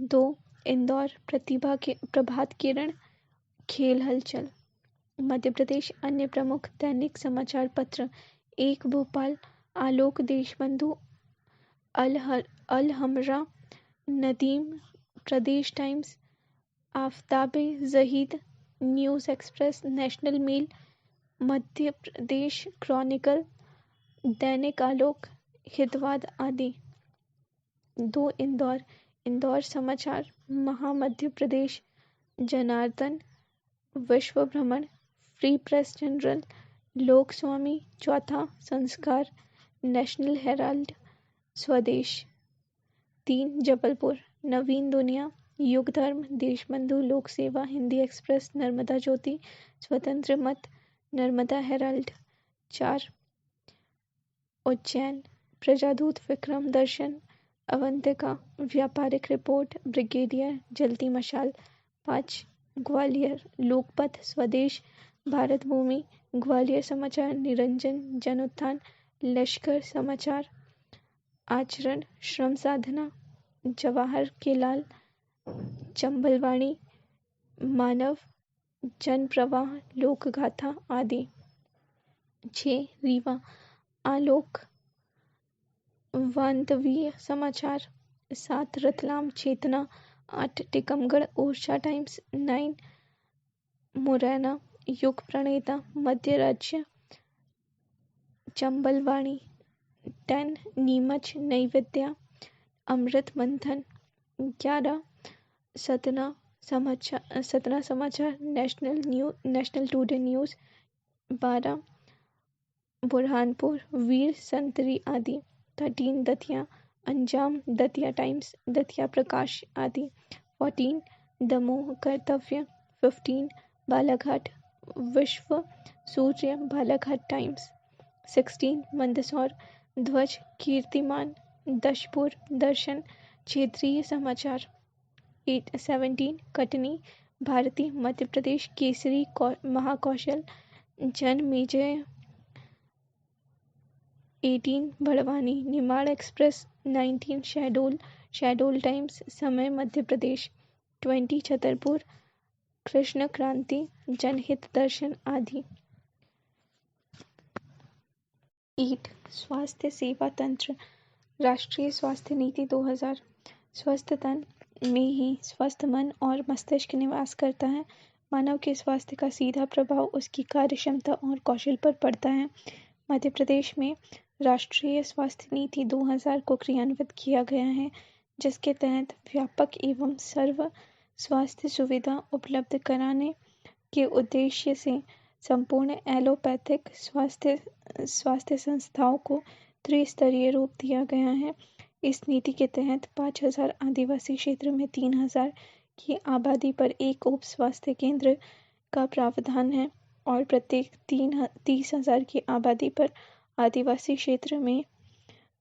2 इंदौर प्रभात किरण खेल हलचल। मध्य प्रदेश अन्य प्रमुख दैनिक समाचार पत्र 1 भोपाल आलोक देशबंधु अल हमरा नदीम प्रदेश टाइम्स आफताबे जहीद news express national mail Madhya Pradesh chronicle दैनिक आलोक हितवाद आदि। 2 इंदौर समाचार महामध्य प्रदेश जनार्दन विश्व भ्रमण फ्री प्रेस जनरल लोक स्वामी चौथा संस्कार नेशनल हेराल्ड स्वदेश। 3 जबलपुर नवीन दुनिया युग धर्म देशबंधु लोक सेवा हिंदी एक्सप्रेस नर्मदा ज्योति स्वतंत्र मत नर्मदा हेराल्ड। 4 उज्जैन प्रजादूत विक्रम दर्शन अवंतिका व्यापारिक रिपोर्ट ब्रिगेडियर जलती मशाल 5 ग्वालियर, लोकपथ, स्वदेश, भारत भूमि, ग्वालियर समाचार, निरंजन, जन उत्थान, लश्कर समाचार, आचरण, श्रम साधना, जवाहर के लाल, चंबलवाणी, मानव, जन प्रवाह, लोकगाथा आदि। 6 रीवा, आलोक, वांतवीय समाचार। 7 रतलाम, चेतना। 8 टीकमगढ़, ओरछा टाइम्स। 9 मुरैना, युग प्रणेता, मध्य राज्य, चंबलवाणी। 10 नीमच, नई विद्या, अमृत मंथन। 11 सतना समाचार, नेशनल टुडे न्यूज़। 12 बुरहानपुर, वीर संतरी आदि। 13 दतिया, अंजाम, दतिया टाइम्स, दतिया प्रकाश आदि। 14 दमोह, कर्तव्य। 15 बालाघाट, विश्व सूर्य, बालाघाट टाइम्स। 16 मंदसौर, ध्वज, कीर्तिमान। दशपुर, दर्शन, क्षेत्रीय समाचार। 17 कटनी, भारती, मध्य प्रदेश, केसरी, महाकौशल, जनमेजय। 18 बड़वानी, निमाड़ एक्सप्रेस। 19 शहडोल टाइम्स, समय, मध्य प्रदेश। 20 छतरपुर, कृष्ण क्रांति, जनहित दर्शन आदि। 8 स्वास्थ्य सेवा तंत्र, राष्ट्रीय स्वास्थ्य नीति 2000। स्वस्थ तन में ही स्वस्थ मन और मस्तिष्क निवास करता है। मानव के स्वास्थ्य का सीधा प्रभाव उसकी कार्य क्षमता और कौशल पर पड़ता है। मध्य प्रदेश में राष्ट्रीय स्वास्थ्य नीति 2000 को क्रियान्वित किया गया है, जिसके तहत व्यापक एवं सर्व स्वास्थ्य सुविधा उपलब्ध कराने के उद्देश्य से संपूर्ण एलोपैथिक स्वास्थ्य संस्थाओं को त्रिस्तरीय रूप दिया गया है। इस नीति के तहत 5000 आदिवासी क्षेत्र में 3000 की आबादी पर एक उप स्वास्थ्य केंद्र का प्रावधान है और प्रत्येक 30,000 की आबादी पर आदिवासी क्षेत्र में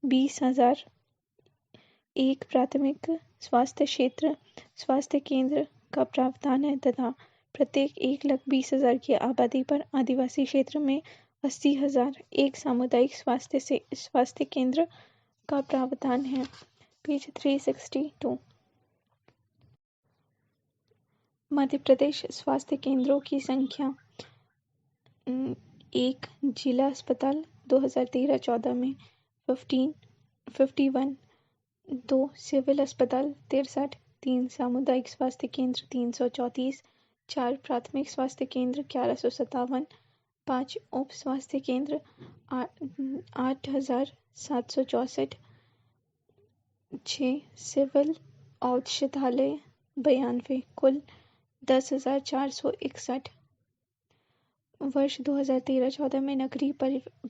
20,000 एक प्राथमिक स्वास्थ्य केंद्र का प्रावधान है तथा प्रत्येक 1,20,000 की आबादी पर आदिवासी क्षेत्र में 80,000 एक सामुदायिक स्वास्थ्य केंद्र का प्रावधान है। पेज 362। मध्य प्रदेश स्वास्थ्य केंद्रों की संख्या। 1 जिला अस्पताल 2013-14 में 51। 2 सिविल अस्पताल 63। 3 सामुदायिक स्वास्थ्य केंद्र 334। 4 प्राथमिक स्वास्थ्य केंद्र 1157। 5 उप स्वास्थ्य केंद्र 8,764। 6 सिविल औषधालय 92। कुल 10,461। वर्ष 2013-14 में नगरीय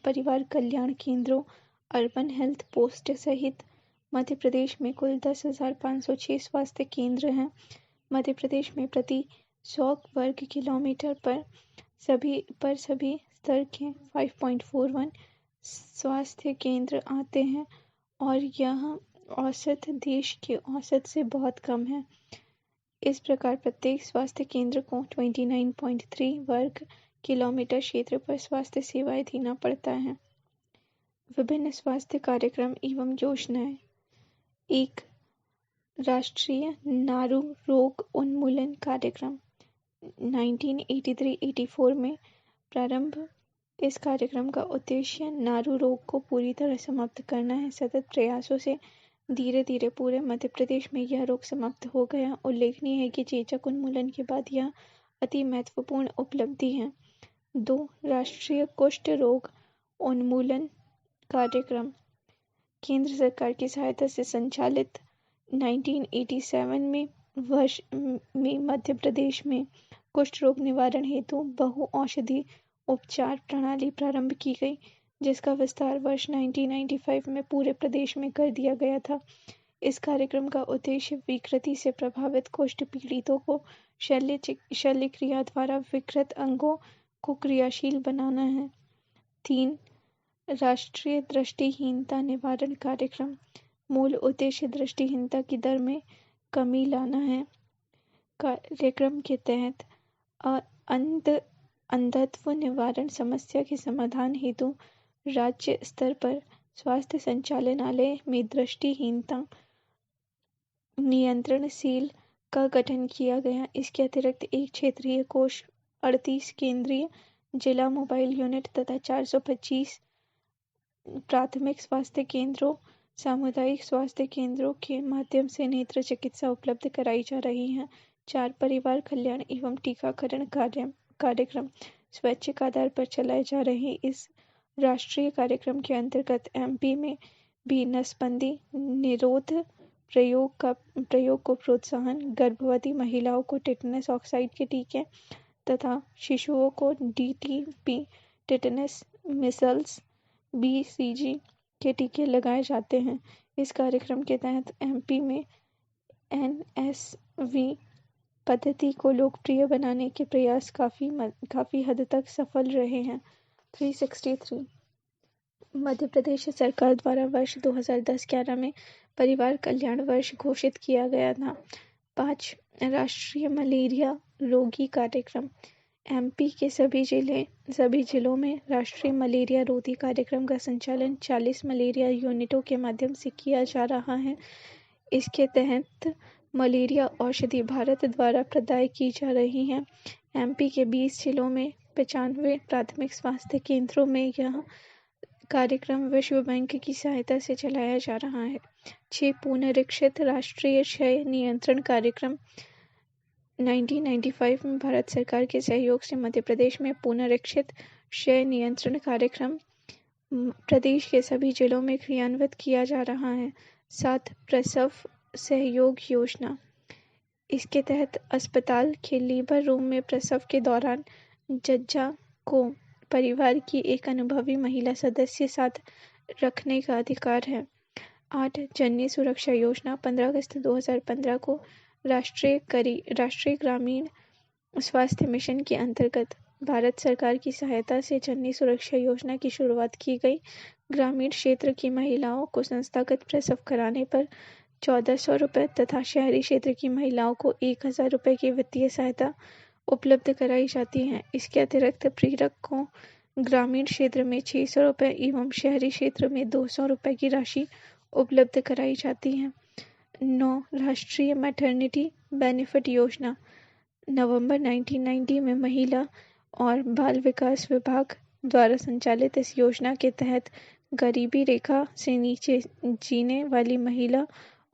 परिवार कल्याण केंद्रों, अर्बन हेल्थ पोस्ट सहित मध्य प्रदेश में कुल 10,506 स्वास्थ्य केंद्र हैं। मध्य प्रदेश में प्रति 100 वर्ग किलोमीटर पर सभी स्तर के 5.41 स्वास्थ्य केंद्र आते हैं और यह औसत देश के औसत से बहुत कम है। इस प्रकार प्रत्येक स्वास्थ्य केंद्र को 29.3 वर्ग किलोमीटर क्षेत्र पर स्वास्थ्य सेवाएं देना पड़ता है। विभिन्न स्वास्थ्य कार्यक्रम एवं योजनाएं। 1 राष्ट्रीय नारू रोग उन्मूलन कार्यक्रम 1983-84 में प्रारंभ। इस कार्यक्रम का उद्देश्य नारू रोग को पूरी तरह समाप्त करना है। सतत प्रयासों से धीरे धीरे पूरे मध्य प्रदेश में यह रोग समाप्त हो गया। उल्लेखनीय है कि चेचक उन्मूलन के बाद यह अति महत्वपूर्ण उपलब्धि है। 2 राष्ट्रीय कुष्ठ रोग उन्मूलन कार्यक्रम केंद्र सरकार की सहायता से संचालित 1987 वर्ष में मध्य प्रदेश में कुष्ठ रोग निवारण हेतु बहु औषधि उपचार प्रणाली प्रारंभ की गई, जिसका विस्तार वर्ष 1995 में पूरे प्रदेश में कर दिया गया था। इस कार्यक्रम का उद्देश्य विकृति से प्रभावित कुष्ठ पीड़ितों को शल्य क्रिया द्वारा विकृत अंगों को क्रियाशील बनाना है। 3 राष्ट्रीय दृष्टिहीनता निवारण कार्यक्रम मूल उद्देश्य दृष्टिहीनता की दर में कमी लाना है। कार्यक्रम के तहत अंधत्व निवारण समस्या के समाधान हेतु राज्य स्तर पर स्वास्थ्य संचालनालय में दृष्टिहीनता नियंत्रण सेल का गठन किया गया। इसके अतिरिक्त एक क्षेत्रीय कोष, 38 केंद्रीय जिला मोबाइल यूनिट तथा 425 प्राथमिक स्वास्थ्य केंद्रों, सामुदायिक स्वास्थ्य केंद्रों के माध्यम से नेत्र चिकित्सा उपलब्ध कराई जा रही है। 4 परिवार कल्याण एवं टीकाकरण कार्यक्रम स्वैच्छिक आधार पर चलाए जा रहे इस राष्ट्रीय कार्यक्रम के अंतर्गत एमपी में भी नसबंदी निरोध प्रयोग को प्रोत्साहन, गर्भवती महिलाओं को टिटेनस ऑक्साइड के टीके तथा शिशुओं को डीटीपी, टिटेनस, मिसल्स, बीसीजी के टीके लगाए जाते हैं। इस कार्यक्रम के तहत एमपी में एनएसवी पद्धति को लोकप्रिय बनाने के प्रयास काफी हद तक सफल रहे हैं। 363 मध्य प्रदेश सरकार द्वारा वर्ष 2010-11 में परिवार कल्याण वर्ष घोषित किया गया था। 5 राष्ट्रीय मलेरिया रोगी कार्यक्रम। एमपी के सभी जिलों में राष्ट्रीय मलेरिया रोधी कार्यक्रम का संचालन 40 मलेरिया यूनिटों के माध्यम से किया जा रहा है। इसके तहत मलेरिया औषधि भारत द्वारा प्रदाय की जा रही है। एमपी के 20 जिलों में 95 प्राथमिक स्वास्थ्य केंद्रों में यह कार्यक्रम विश्व बैंक की सहायता से चलाया जा रहा है। 6 पुनरीक्षित राष्ट्रीय क्षय नियंत्रण कार्यक्रम। 1995 में भारत सरकार के सहयोग से मध्य प्रदेश में पुनरीक्षित क्षय नियंत्रण कार्यक्रम प्रदेश के सभी जिलों में क्रियान्वित किया जा रहा है। 7 प्रसव सहयोग योजना। इसके तहत अस्पताल के लेबर रूम में प्रसव के दौरान जज्जा को परिवार की एक अनुभवी महिला सदस्य साथ रखने का अधिकार है। 8 जननी सुरक्षा योजना। 15 अगस्त 2015 को राष्ट्रीय ग्रामीण स्वास्थ्य मिशन के अंतर्गत भारत सरकार की सहायता से जननी सुरक्षा योजना की शुरुआत की गई। ग्रामीण क्षेत्र की महिलाओं को संस्थागत प्रसव कराने पर 1400 रुपये तथा शहरी क्षेत्र की महिलाओं को 1000 रुपये की वित्तीय सहायता उपलब्ध कराई जाती है। इसके अतिरिक्त प्रेरक को ग्रामीण क्षेत्र में 600 रुपये एवं शहरी क्षेत्र में 200 रुपये की राशि उपलब्ध कराई जाती है। 9 राष्ट्रीय मैटरनिटी बेनिफिट योजना। नवंबर 1990 में महिला और बाल विकास विभाग द्वारा संचालित इस योजना के तहत गरीबी रेखा से नीचे जीने वाली महिला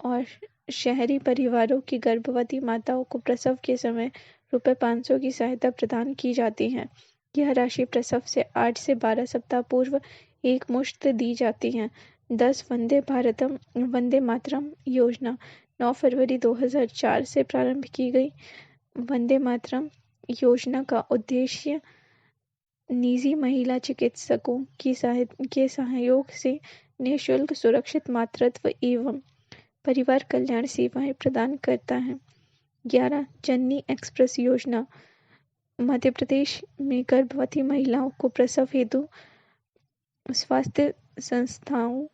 और शहरी परिवारों की गर्भवती माताओं को प्रसव के समय ₹500 की सहायता प्रदान की जाती है। यह राशि प्रसव से 8 से 12 सप्ताह पूर्व एक मुश्त दी जाती है। 10 वंदे मातरम योजना। 9 फरवरी 2004 से प्रारंभ की गई वंदे मातरम योजना का उद्देश्य निजी महिला चिकित्सकों के सहयोग से निःशुल्क सुरक्षित मातृत्व एवं परिवार कल्याण सेवाएं प्रदान करता है। 11 जननी एक्सप्रेस योजना। मध्य प्रदेश में गर्भवती महिलाओं को प्रसव हेतु स्वास्थ्य संस्थाओं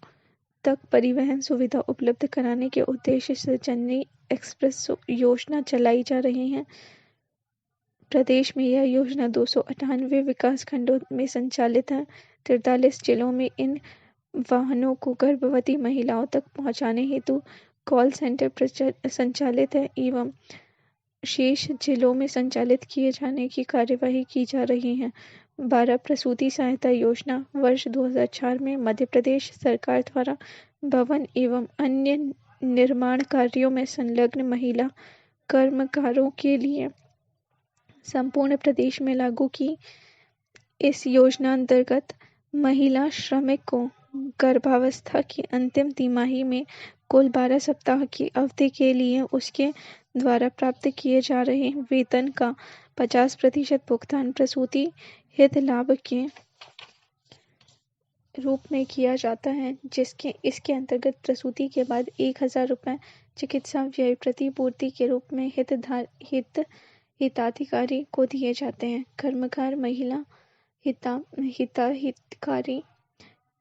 तक परिवहन सुविधा उपलब्ध कराने के उद्देश्य से जननी एक्सप्रेस योजना चलाई जा रही है। प्रदेश में यह योजना 298 विकास खंडों में संचालित है। 43 जिलों में इन वाहनों को गर्भवती महिलाओं तक पहुंचाने हेतु कॉल सेंटर संचालित है एवं शेष जिलों में संचालित किए जाने की कार्यवाही की जा रही है। 12 प्रसूति सहायता योजना। वर्ष 2004 में मध्य प्रदेश सरकार द्वारा भवन एवं अन्य निर्माण कार्यों में संलग्न महिला कर्मकारों के लिए संपूर्ण प्रदेश में लागू की। इस योजना अंतर्गत महिला श्रमिक को गर्भावस्था की अंतिम तिमाही में कुल 12 सप्ताह की अवधि के लिए उसके द्वारा प्राप्त किए जा रहे वेतन का 50% भुगतान प्रसूति हित लाभ के रूप में किया जाता है, इसके अंतर्गत प्रसूति के बाद 1000 रुपये चिकित्सा व्यय प्रतिपूर्ति के रूप में हिताधिकारी को दिए जाते हैं। कर्मकार महिला हिताधिकारी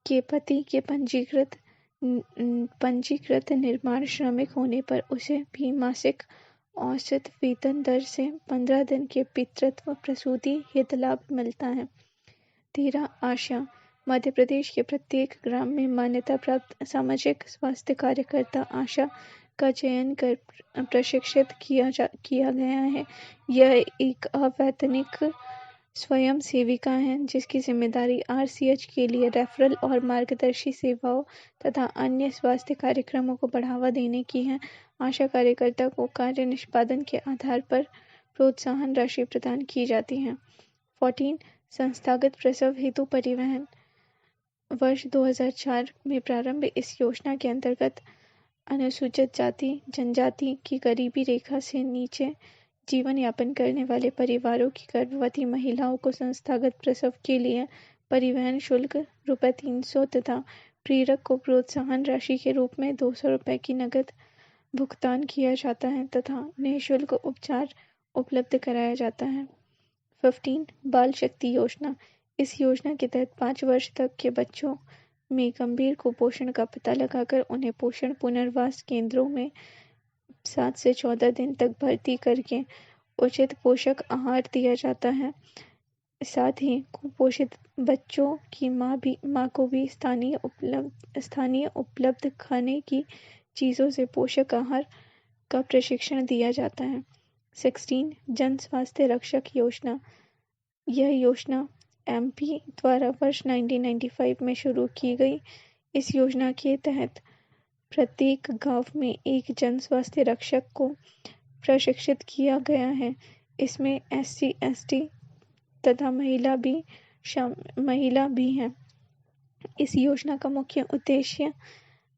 के पति के पंजीकृत निर्माण श्रमिक होने पर उसे भी मासिक औसत वेतन दर से 15 दिन के पितृत्व प्रसूति हित लाभ मिलता है। 13 आशा मध्य प्रदेश के प्रत्येक ग्राम में मान्यता प्राप्त सामाजिक स्वास्थ्य कार्यकर्ता आशा का चयन कर प्रशिक्षित किया गया है। यह एक अवैतनिक स्वयं सेविका हैं जिसकी जिम्मेदारी आरसीएच के लिए रेफरल और मार्गदर्शी सेवाओं तथा अन्य स्वास्थ्य कार्यक्रमों को बढ़ावा देने की है। आशा कार्यकर्ता को कार्य निष्पादन के आधार पर प्रोत्साहन राशि प्रदान की जाती है। 14 संस्थागत प्रसव हेतु परिवहन वर्ष 2004 में प्रारंभ इस योजना के अंतर्गत अनुसूचित जाति जनजाति की गरीबी रेखा से नीचे जीवन यापन करने वाले परिवारों की गर्भवती महिलाओं को संस्थागत प्रसव के लिए परिवहन शुल्क ₹300 तथा प्रेरक को प्रोत्साहन राशि के रूप में ₹200 की नकद भुगतान किया जाता है तथा निःशुल्क उपचार उपलब्ध कराया जाता है। 15 बाल शक्ति योजना इस योजना के तहत 5 वर्ष तक के बच्चों में गंभीर कुपोषण का पता लगाकर उन्हें पोषण पुनर्वास केंद्रों में 7 से 14 दिन तक भर्ती करके उचित पोषक आहार दिया जाता है। साथ ही कुपोषित बच्चों की माँ को भी स्थानीय उपलब्ध खाने की चीज़ों से पोषक आहार का प्रशिक्षण दिया जाता है। 16 जन स्वास्थ्य रक्षक योजना यह योजना एमपी द्वारा वर्ष 1995 में शुरू की गई। इस योजना के तहत प्रत्येक गांव में एक जन स्वास्थ्य रक्षक को प्रशिक्षित किया गया है। इसमें एससी एसटी तथा महिला भी हैं। इस योजना का मुख्य उद्देश्य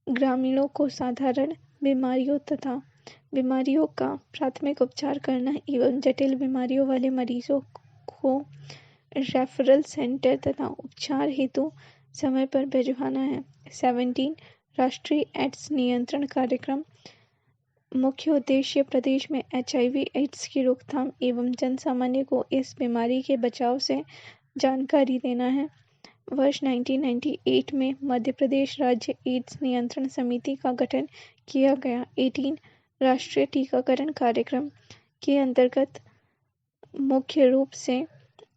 ग्रामीणों को साधारण बीमारियों का प्राथमिक उपचार करना एवं जटिल बीमारियों वाले मरीजों को रेफरल सेंटर तथा उपचार हेतु समय पर भिजवाना है। 17 राष्ट्रीय एड्स नियंत्रण कार्यक्रम मुख्य उद्देश्य प्रदेश में HIV एड्स की रोकथाम एवं जनसामान्य को इस बीमारी के बचाव से जानकारी देना है। वर्ष 1998 में मध्य प्रदेश राज्य एड्स नियंत्रण समिति का गठन किया गया। 18 राष्ट्रीय टीकाकरण कार्यक्रम के अंतर्गत मुख्य रूप से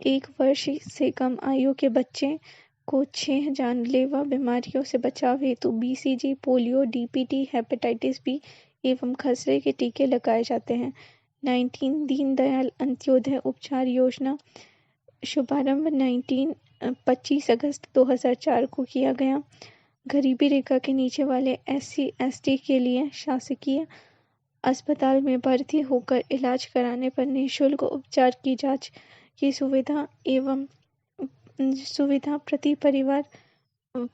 1 वर्ष से कम आयु के बच्चे को 6 जानलेवा बीमारियों से बचाव हेतु BCG, polio, DPT, hepatitis B एवं खसरे के टीके लगाए जाते हैं। 19 दीनदयाल अंत्योदय उपचार योजना शुभारंभ 25 अगस्त 2004 को किया गया। गरीबी रेखा के नीचे वाले SC ST के लिए शासकीय अस्पताल में भर्ती होकर इलाज कराने पर निःशुल्क उपचार की जांच की सुविधा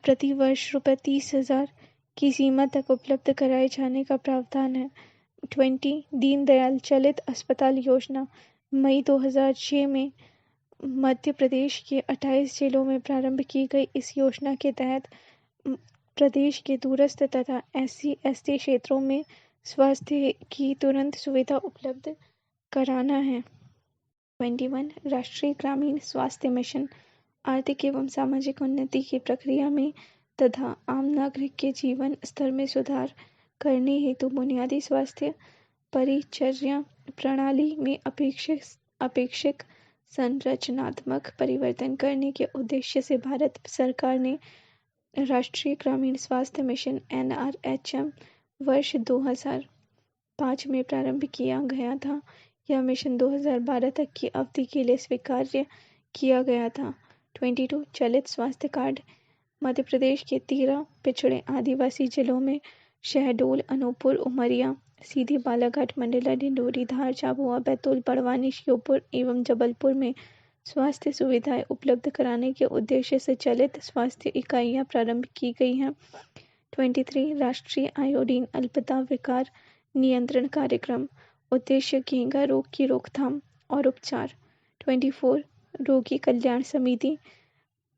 प्रति वर्ष ₹30,000 की सीमा तक उपलब्ध कराए जाने का प्रावधान है। 20 दीनदयाल चलित अस्पताल योजना मई 2006 में मध्य प्रदेश के 28 जिलों में प्रारंभ की गई। इस योजना के तहत प्रदेश के दूरस्थ तथा SC ST क्षेत्रों में स्वास्थ्य की तुरंत सुविधा उपलब्ध कराना है। 21 राष्ट्रीय ग्रामीण स्वास्थ्य मिशन आर्थिक एवं सामाजिक उन्नति की प्रक्रिया में तथा आम नागरिक के जीवन स्तर में सुधार करने हेतु बुनियादी स्वास्थ्य परिचर्या प्रणाली में अपेक्षित संरचनात्मक परिवर्तन करने के उद्देश्य से भारत सरकार ने राष्ट्रीय ग्रामीण स्वास्थ्य मिशन NRHM वर्ष 2005 में प्रारंभ किया गया था। यह मिशन 2012 तक की अवधि के लिए स्वीकार्य किया गया था। 22 चलित स्वास्थ्य कार्ड मध्य प्रदेश के 13 पिछड़े आदिवासी जिलों में शहडोल, अनूपपुर, उमरिया, सीधी, बालाघाट, मंडला, डिंडोरी, धार, झाबुआ, बैतूल, बड़वानी, श्योपुर एवं जबलपुर में स्वास्थ्य सुविधाएं उपलब्ध कराने के उद्देश्य से चलित स्वास्थ्य इकाइयां प्रारंभ की गई हैं। 23 राष्ट्रीय आयोडीन अल्पता विकार नियंत्रण कार्यक्रम उद्देश्य घेंघा रोग की रोकथाम और उपचार। 24 रोगी कल्याण समिति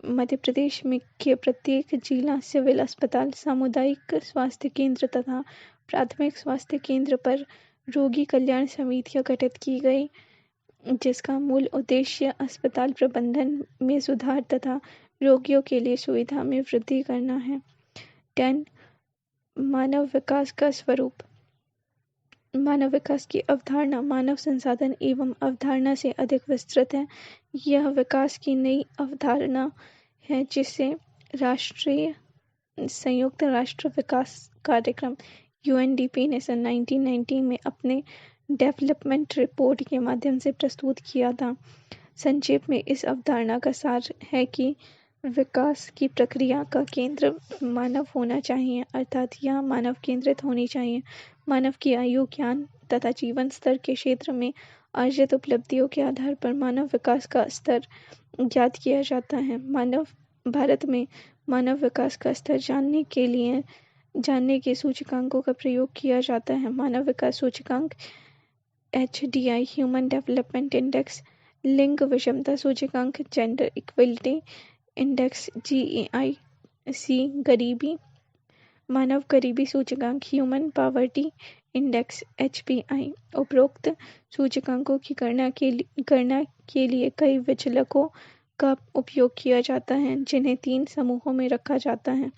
मध्य प्रदेश में के प्रत्येक जिला सिविल अस्पताल, सामुदायिक स्वास्थ्य केंद्र तथा प्राथमिक स्वास्थ्य केंद्र पर रोगी कल्याण समितियां गठित की गई, जिसका मूल उद्देश्य अस्पताल प्रबंधन में सुधार तथा रोगियों के लिए सुविधा में वृद्धि करना है। 10 मानव विकास का स्वरूप मानव विकास की अवधारणा मानव संसाधन एवं अवधारणा से अधिक विस्तृत है। यह विकास की नई अवधारणा है जिसे राष्ट्रीय संयुक्त राष्ट्र विकास कार्यक्रम यूएनडीपी ने सन 1990 में अपने डेवलपमेंट रिपोर्ट के माध्यम से प्रस्तुत किया था। संक्षेप में इस अवधारणा का सार है कि विकास की प्रक्रिया का केंद्र मानव होना चाहिए, अर्थात यह मानव केंद्रित होनी चाहिए। मानव की आयु, ज्ञान तथा जीवन स्तर के क्षेत्र में अर्जित उपलब्धियों के आधार पर मानव विकास का स्तर ज्ञात किया जाता है। भारत में मानव विकास का स्तर जानने के सूचकांकों का प्रयोग किया जाता है। मानव विकास सूचकांक HDI ह्यूमन डेवलपमेंट इंडेक्स, लिंग विषमता सूचकांक जेंडर इक्वलिटी इंडेक्स GEIC, मानव गरीबी सूचकांक ह्यूमन पॉवर्टी इंडेक्स HPI। उपरोक्त सूचकांकों की गणना के लिए कई विचलकों का उपयोग किया जाता है जिन्हें 3 समूहों में रखा जाता है।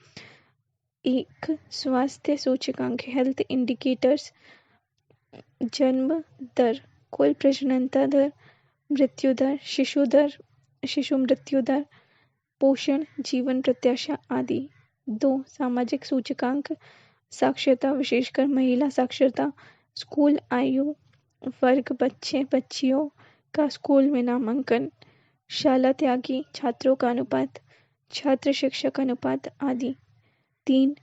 1. स्वास्थ्य सूचकांक हेल्थ इंडिकेटर्स, जन्म दर, कुल प्रजननता दर, मृत्यु दर, शिशु मृत्यु दर, पोषण, जीवन प्रत्याशा आदि। 2. सामाजिक सूचकांक साक्षरता, विशेषकर महिला साक्षरता, स्कूल आयु वर्ग, बच्चे बच्चियों का स्कूल में नामांकन, शाला त्यागी छात्रों का अनुपात, छात्र शिक्षक अनुपात आदि। 3.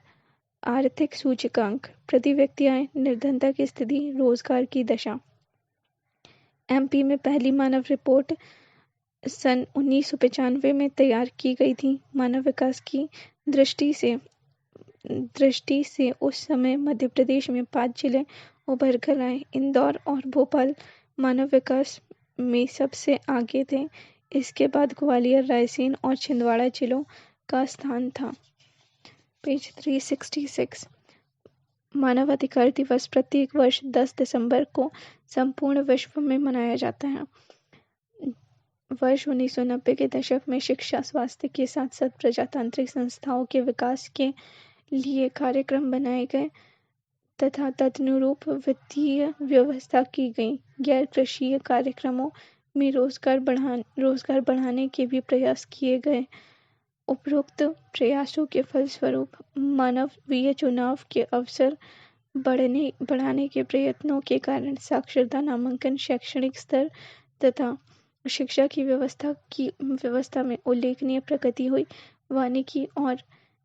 आर्थिक सूचकांक प्रति व्यक्ति आय, निर्धनता की स्थिति, रोजगार की दशा। MP में पहली मानव रिपोर्ट सन 1995 में तैयार की गई थी। मानव विकास की दृष्टि से उस समय मध्य प्रदेश में 5 जिले उभर कर आए। इंदौर और भोपाल मानव विकास में सबसे आगे थे। इसके बाद ग्वालियर, रायसेन और छिंदवाड़ा जिलों का स्थान था। पेज 366। मानव अधिकार दिवस प्रत्येक वर्ष 10 दिसंबर को संपूर्ण विश्व में मनाया जाता है। वर्ष 1990 के दशक में शिक्षा, स्वास्थ्य के साथ साथ प्रजातांत्रिक संस्थाओं के विकास के लिए कार्यक्रम बनाए गए तथा तदनुरूप वित्तीय व्यवस्था की गई। गैर कृषीय कार्यक्रमों में रोजगार बढ़ाने के भी प्रयास किए गए। उपरोक्त प्रयासों के फलस्वरूप मानवीय चुनाव के अवसर बढ़ाने के प्रयत्नों के कारण साक्षरता, नामांकन, शैक्षणिक स्तर तथा शिक्षा की व्यवस्था में उल्लेखनीय प्रगति हुई। वानिकी और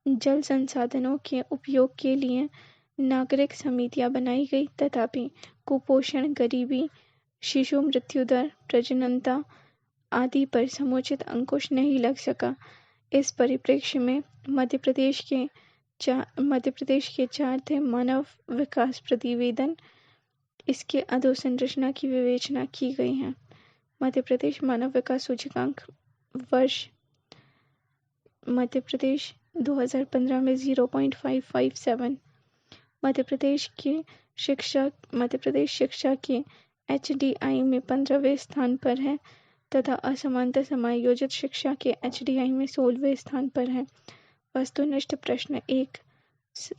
जल संसाधनों के उपयोग के लिए नागरिक समितियां बनाई गई, तथापि कुपोषण, गरीबी, शिशु मृत्यु दर, प्रजननता आदि पर समुचित अंकुश नहीं लग सका। इस परिप्रेक्ष्य में मध्य प्रदेश के 4 थे मानव विकास प्रतिवेदन। इसके अधोसंरचना की विवेचना की गई है। मध्य प्रदेश मानव विकास सूचकांक वर्ष मध्य प्रदेश 2015 में 0.557। मध्य प्रदेश शिक्षा के HDI में 15वें स्थान पर है तथा असमांतर समायोजित शिक्षा के HDI में 16वें स्थान पर है। वस्तुनिष्ठ प्रश्न 1.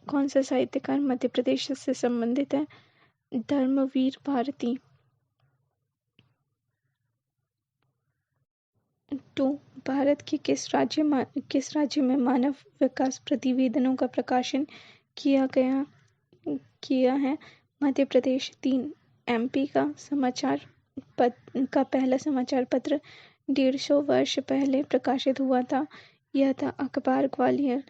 कौन सा साहित्यकार मध्य प्रदेश से संबंधित है? धर्मवीर भारती। 2. भारत के किस राज्य में मानव विकास प्रतिवेदनों का प्रकाशन किया है? मध्य प्रदेश। 3. MP का पहला समाचार पत्र 150 वर्ष पहले प्रकाशित हुआ था। यह था अखबार Gwalior.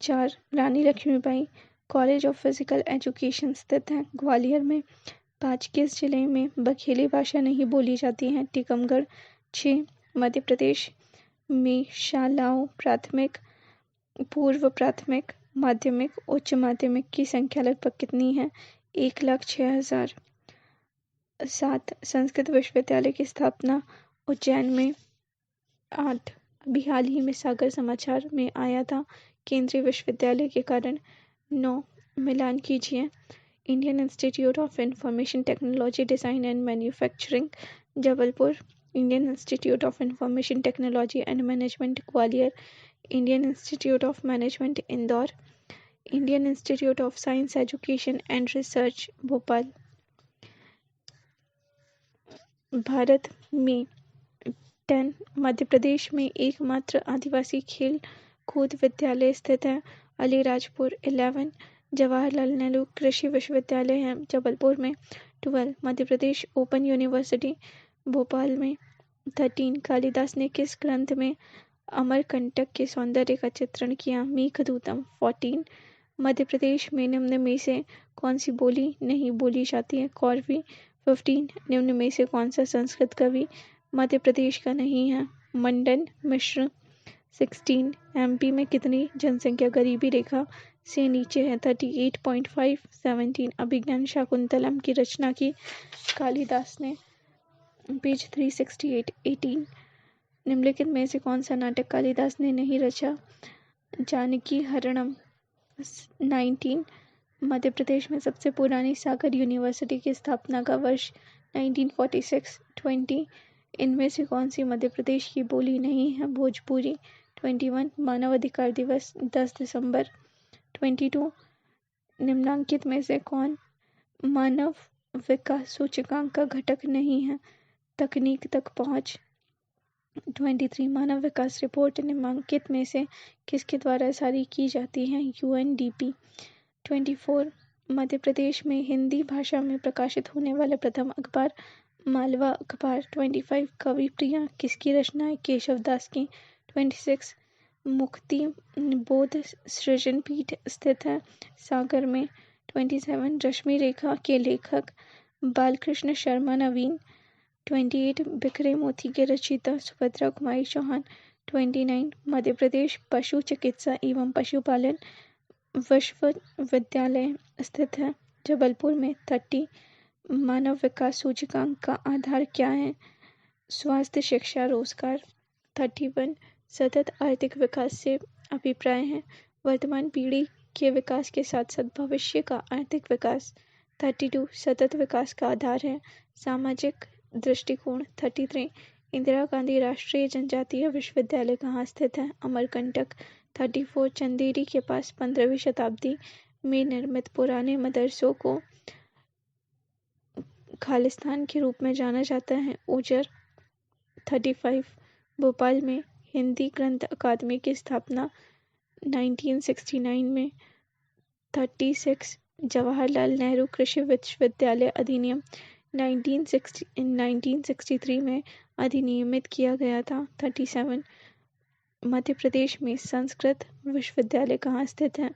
4. Rani Laxmibai college of physical education स्थित है ग्वालियर में। 5. किस जिले में बघेली भाषा नहीं बोली जाती है? टीकमगढ़। 6. मध्य प्रदेश में शालाओं प्राथमिक, पूर्व प्राथमिक, माध्यमिक, उच्च माध्यमिक की संख्या लगभग कितनी है? 1,06,000। 7. संस्कृत विश्वविद्यालय की स्थापना उज्जैन में। 8. अभी हाल ही में सागर समाचार में आया था केंद्रीय विश्वविद्यालय के कारण। 9. मिलान कीजिए। Indian institute of information technology design and manufacturing Jabalpur, Indian institute of information technology and management Gwalior, Indian institute of management Indore, Indian institute of science education and research Bhopal. Bharat में 10 मध्य प्रदेश में एकमात्र आदिवासी खेल कूद विद्यालय स्थित है। अलीराजपुर 11 जवाहरलाल नेहरू कृषि विश्वविद्यालय है जबलपुर में। 12 मध्य प्रदेश ओपन यूनिवर्सिटी भोपाल में। 13 कालिदास ने किस ग्रंथ में अमरकंटक के सौंदर्य का चित्रण किया? मेघदूतम। 14 मध्य प्रदेश में निम्न में से कौन सी बोली नहीं बोली जाती है? कौरवी। 15 निम्न में से कौन सा संस्कृत कवि मध्य प्रदेश का नहीं है? मंडन मिश्र। 16 एमपी में कितनी जनसंख्या गरीबी रेखा से नीचे है? 38.5। 17 अभिज्ञान शाकुंतलम की रचना की कालिदास ने। पेज 368। 18 निम्नलिखित में से कौन सा नाटक कालिदास ने नहीं रचा? जानकी हरणम। 19 मध्य प्रदेश में सबसे पुरानी सागर यूनिवर्सिटी की स्थापना का वर्ष 1946। 20 इनमें से कौन सी मध्य प्रदेश की बोली नहीं है? भोजपुरी। 21 मानव अधिकार दिवस 10 दिसंबर। 22 निम्नांकित में से कौन मानव विकास सूचकांक का घटक नहीं है? तकनीक तक पहुंच। 23 मानव विकास रिपोर्ट निम्नांकित में से किसके द्वारा जारी की जाती है? यूएनडीपी। 24 मध्य प्रदेश में हिंदी भाषा में प्रकाशित होने वाला प्रथम अखबार मालवा अखबार। 25 कवि प्रिया किसकी रचना है? केशवदास की। 26 मुक्ति बोध सृजन पीठ स्थित है सागर में। 27 रश्मि रेखा के लेखक बालकृष्ण शर्मा नवीन। 28 बिखरे मोती के रचयिता सुभद्रा कुमारी चौहान। 29 मध्य प्रदेश पशु चिकित्सा एवं पशुपालन विश्वविद्यालय स्थित है जबलपुर में। 30 मानव विकास सूचकांक का आधार क्या है? स्वास्थ्य शिक्षा रोजगार। 31 सतत आर्थिक विकास से अभिप्राय है वर्तमान पीढ़ी के विकास के साथ साथ भविष्य का आर्थिक विकास। 32 सतत विकास का आधार है सामाजिक दृष्टिकोण। 33 इंदिरा गांधी राष्ट्रीय जनजातीय विश्वविद्यालय कहाँ स्थित है? अमरकंटक। 34 चंदेरी के पास 15वीं शताब्दी में निर्मित पुराने मदरसों को खालिस्तान के रूप में जाना जाता है। ओजर। 35 भोपाल में हिंदी ग्रंथ अकादमी की स्थापना 1969 में। 36 जवाहरलाल नेहरू कृषि विश्वविद्यालय अधिनियम 1963 में अधिनियमित किया गया था। 37 मध्य प्रदेश में संस्कृत विश्वविद्यालय कहाँ स्थित है?